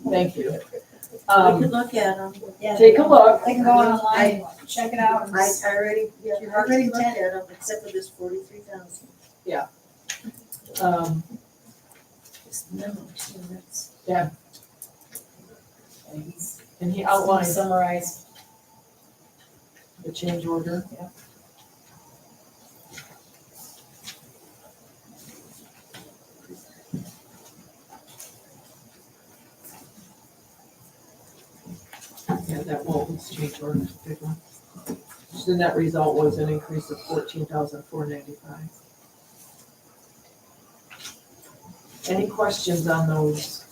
thank you. We could look at them. Yeah, Take a look. They can go online, check it out. and I already, You're already already looked at them, except for this 43,000. This memo, too, that's. And he outlined Summarize. the change order. Yeah, that Walton's change order is a big one. So the net result was an increase of 14,495. Any questions on those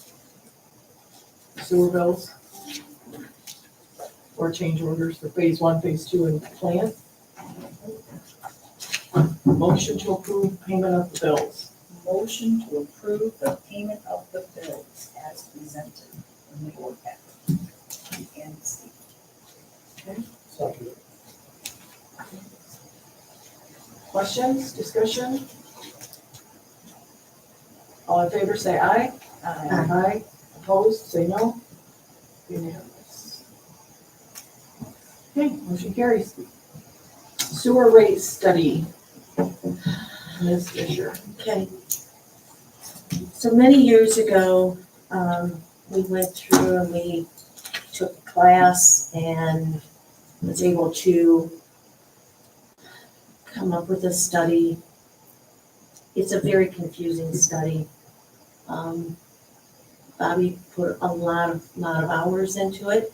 sewer bills? Or change orders for phase 1, phase 2, and plant? Motion to approve payment of the bills. Motion to approve the payment of the bills as presented in the board packet. And Steve. Second. Questions, discussion? All in favor, say aye. Aye. Opposed, say no. Unanimous. Okay, motion carries. Sewer rate study. Ms. Fisher. Okay. So many years ago, we went through and we took a class and was able to come up with a study. It's a very confusing study. Bobby put a lot of hours into it.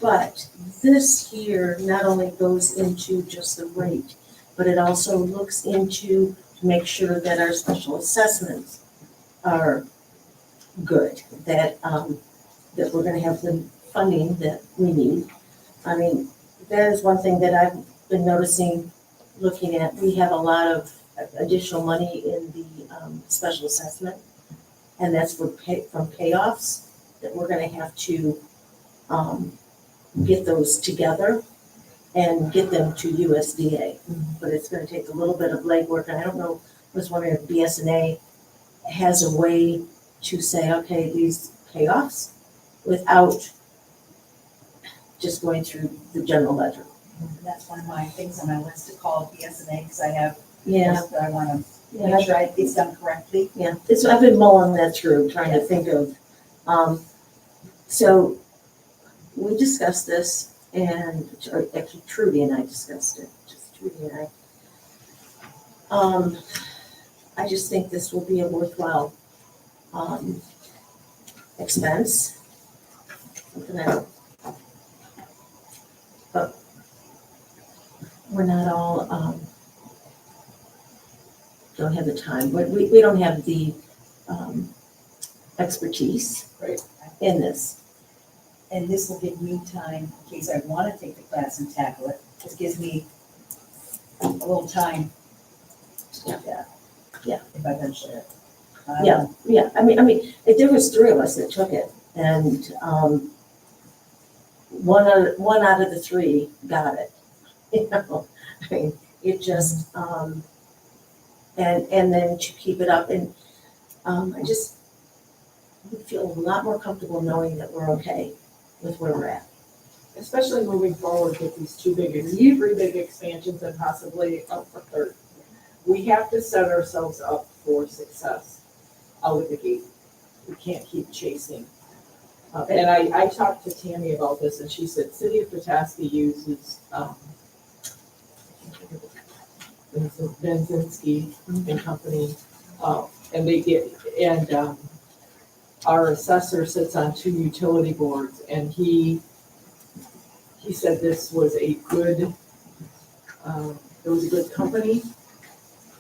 But this here not only goes into just the rate, but it also looks into to make sure that our special assessments are good, that that we're gonna have the funding that we need. I mean, that is one thing that I've been noticing, looking at. We have a lot of additional money in the special assessment, and that's from payoffs, that we're gonna have to get those together and get them to USDA. But it's gonna take a little bit of legwork, and I don't know, I was wondering if BSNA has a way to say, okay, these payoffs without just going through the general ledger. That's one of my things on my list to call BSNA, because I have Yeah, things that I want to make sure it's done correctly. yeah, it's, I've been mulling that through, trying to think of, so we discussed this, and or actually Trudy and I discussed it, just Trudy and I. I just think this will be a worthwhile expense. Something that, but we're not all don't have the time, but we don't have the expertise Right. in this. and this will give me time, in case I want to take the class and tackle it. This gives me a little time to do that. Yeah. If I eventually. Yeah, I mean, there was three of us that took it, and, one out of the three got it. You know, I mean, it just, and then to keep it up, and, I just would feel a lot more comfortable knowing that we're okay with where we're at. Especially moving forward with these three big expansions and possibly up for third. We have to set ourselves up for success out of the gate. We can't keep chasing. And I talked to Tammy about this, and she said City of Petoskey uses, Benzinski and Company, and they get, and, our assessor sits on 2 utility boards, and he said this was a good, it was a good company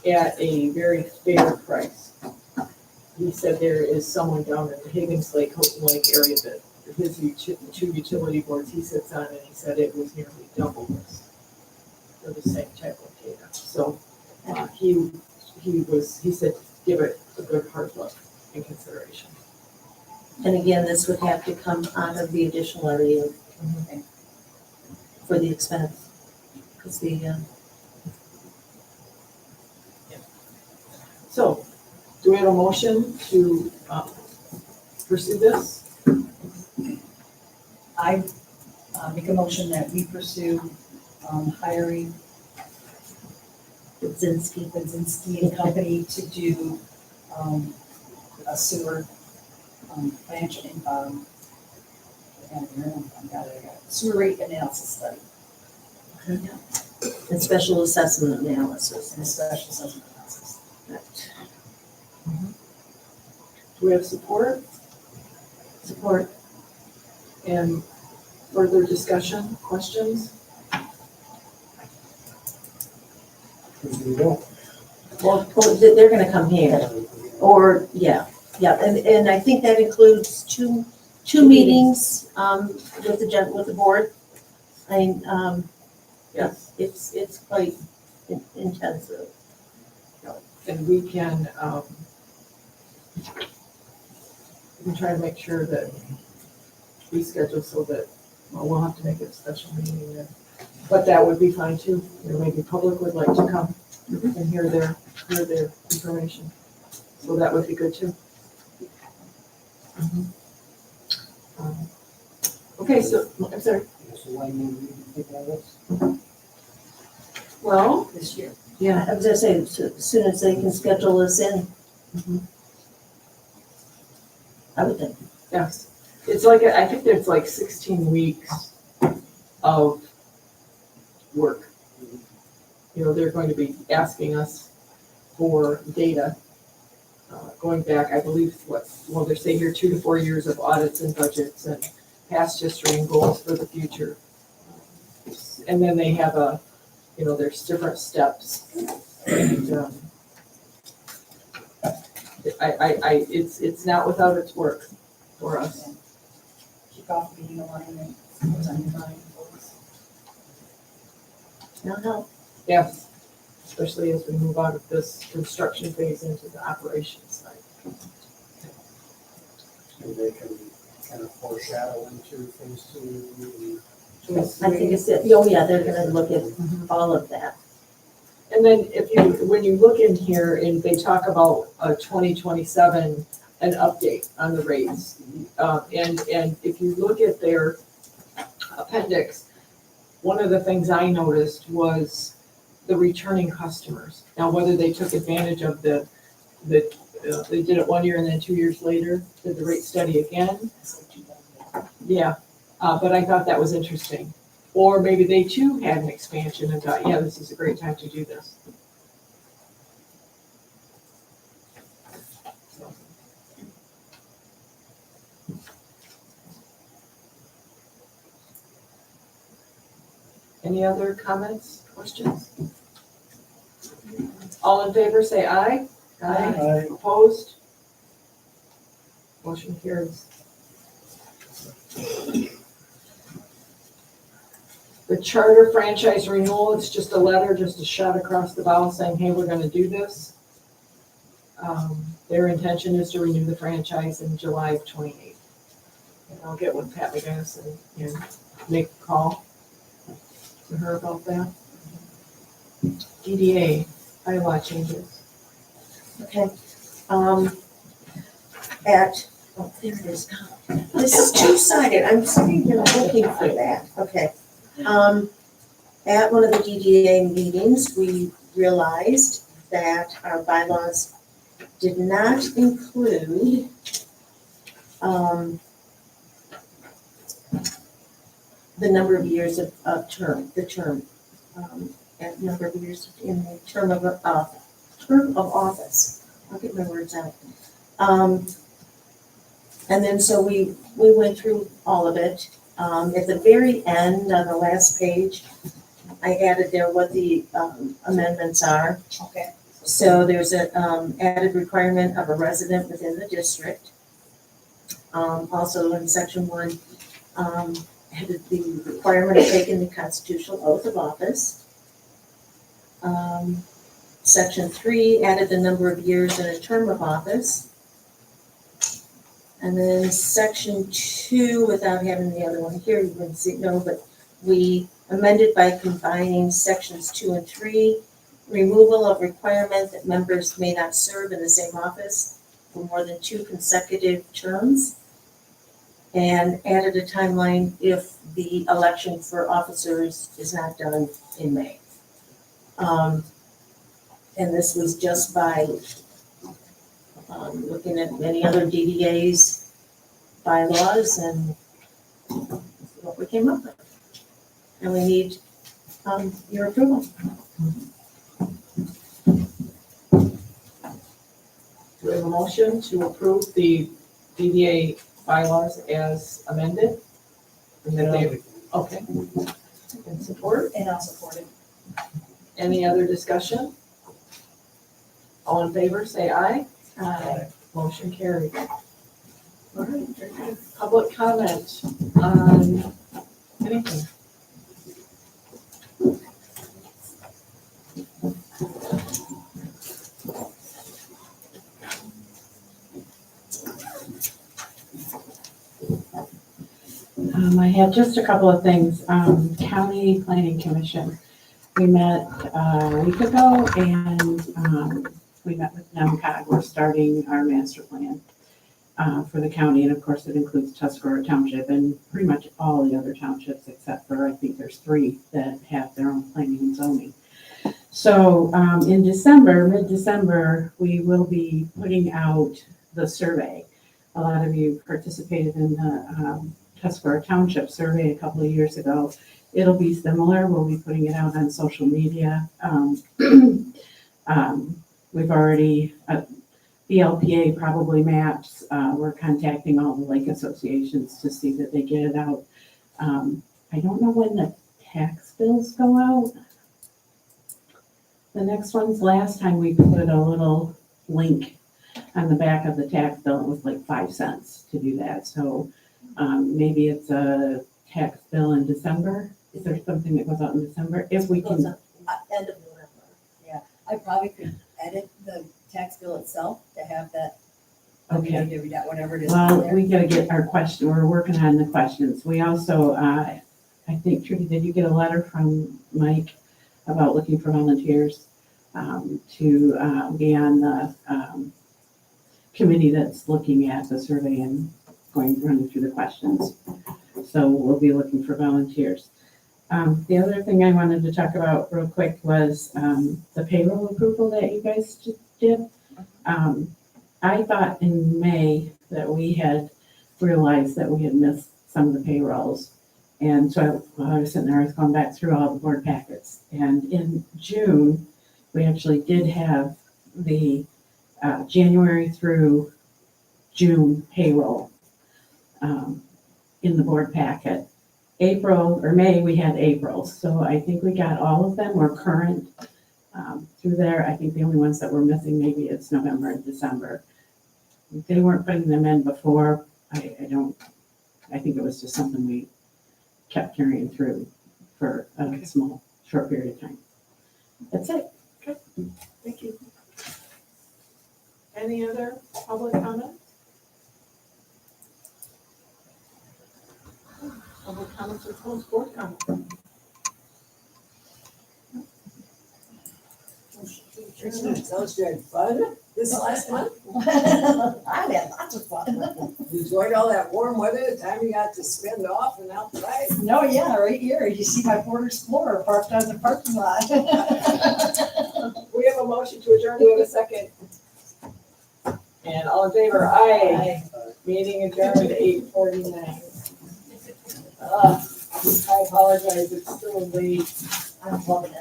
at a very fair price. He said there is someone down in the Higgins Lake, Houghton Lake area that his 2 utility boards he sits on, and he said it was nearly double this for the same type of data. So he said give it a good hard look in consideration. And again, this would have to come out of the additional area for the expense, because So, do we have a motion to pursue this? I make a motion that we pursue hiring Budzinski and Company to do a sewer financial sewer rate analysis study and special assessment analysis. and a special assessment analysis. Do we have support? Support. And further discussion, questions? Well, they're gonna come here, or, yeah, and I think that includes two meetings, with the board. I mean, Yes. it's quite intensive. And we can try to make sure that we schedule so that, well, we'll have to make it a special meeting then. But that would be fine too. You know, maybe public would like to come and hear their information. So that would be good too. Okay, so, I'm sorry. So when you think of this? Well, This year. yeah, I was gonna say, as soon as they can schedule us in. I would think. yes. It's like, I think there's like 16 weeks of work. You know, they're going to be asking us for data, going back, I believe, they say here 2 to 4 years of audits and budgets and past history and goals for the future. And then they have there's different steps. And it's not without its work for us. Kickoff meeting alignment, what's on your mind, folks? No. Yes, especially as we move out of this construction phase into the operations side. And they can kind of foreshadow into phase 2. I think it's, they're gonna look at all of that. And then when you look in here and they talk about 2027, an update on the rates. And if you look at their appendix, one of the things I noticed was the returning customers. Now, whether they took advantage of they did it 1 year and then 2 years later, did the rate study again. Yeah, but I thought that was interesting. Or maybe they too had an expansion and thought, yeah, this is a great time to do this. So. Any other comments, questions? All in favor, say aye. Aye. Opposed? Motion carries. The charter franchise renewal, it's just a letter, just a shot across the bow saying, hey, we're gonna do this. Their intention is to renew the franchise in July of 28. And I'll get with Pat McGinnis and make a call to her about that. DDA, bylaw changes. Okay. Oh, there it is. This is two-sided. I'm sitting here looking for that. Okay. At one of the DDA meetings, we realized that our bylaws did not include the number of years of term, and number of years in the term of office. I'll get my words out. And then so we went through all of it. At the very end, on the last page, I added there what the amendments are. Okay. So there's an added requirement of a resident within the district. Also in section 1, added the requirement of taking the constitutional oath of office. Section 3 added the number of years in a term of office. And then section 2, without having the other one here, you wouldn't see, no, but we amended by combining sections 2 and 3, removal of requirement that members may not serve in the same office for more than 2 consecutive terms, and added a timeline if the election for officers is not done in May. And this was just by looking at many other DDA's bylaws, and what we came up with. And we need your approval. Do we have a motion to approve the DDA bylaws as amended? And that they- Okay. And support? And I'll support it. Any other discussion? All in favor, say aye. Aye. Motion carried. All right, very good. Public comment on anything? I have just a couple of things. County Planning Commission. We met a week ago and we met with NEMCOG. We're starting our master plan for the county, and of course it includes Tuscarora Township and pretty much all the other townships except for I think there's 3 that have their own planning and zoning. So in December, mid-December, we will be putting out the survey. A lot of you participated in the Tuscarora Township survey a couple of years ago. It'll be similar. We'll be putting it out on social media. We've already, BLPA probably maps. We're contacting all the lake associations to see that they get it out. I don't know when the tax bills go out. The next one's last time we put a little link on the back of the tax bill. It was like 5 cents to do that. So maybe it's a tax bill in December. Is there something that goes out in December? If we can. End of November. Yeah, I probably could edit the tax bill itself to have that. Okay. Whatever it is. Well, we gotta get our question. We're working on the questions. We also, I think, Trudy, did you get a letter from Mike about looking for volunteers to be on the committee that's looking at the survey and running through the questions? So we'll be looking for volunteers. The other thing I wanted to talk about real quick was the payroll approval that you guys just did. I thought in May that we had realized that we had missed some of the payrolls. And so while I was sitting there, I was going back through all the board packets. And in June, we actually did have the January through June payroll in the board packet. April or May, we had April. So I think we got all of them. We're current through there. I think the only ones that were missing maybe it's November and December. They weren't putting them in before. I think it was just something we kept carrying through for a small, short period of time. That's it. Thank you. Any other public comment? Public comments or closed board comments? That was very fun this last month. I've had lots of fun. You enjoyed all that warm weather, the time you got to spend off and outside. No, yeah, right here, you see my Ford Explorer parked on the parking lot. We have a motion to adjourn. Do we have a second? And all in favor, aye. Meeting adjourned at 8:49. I apologize, it's still late. I'm loving it.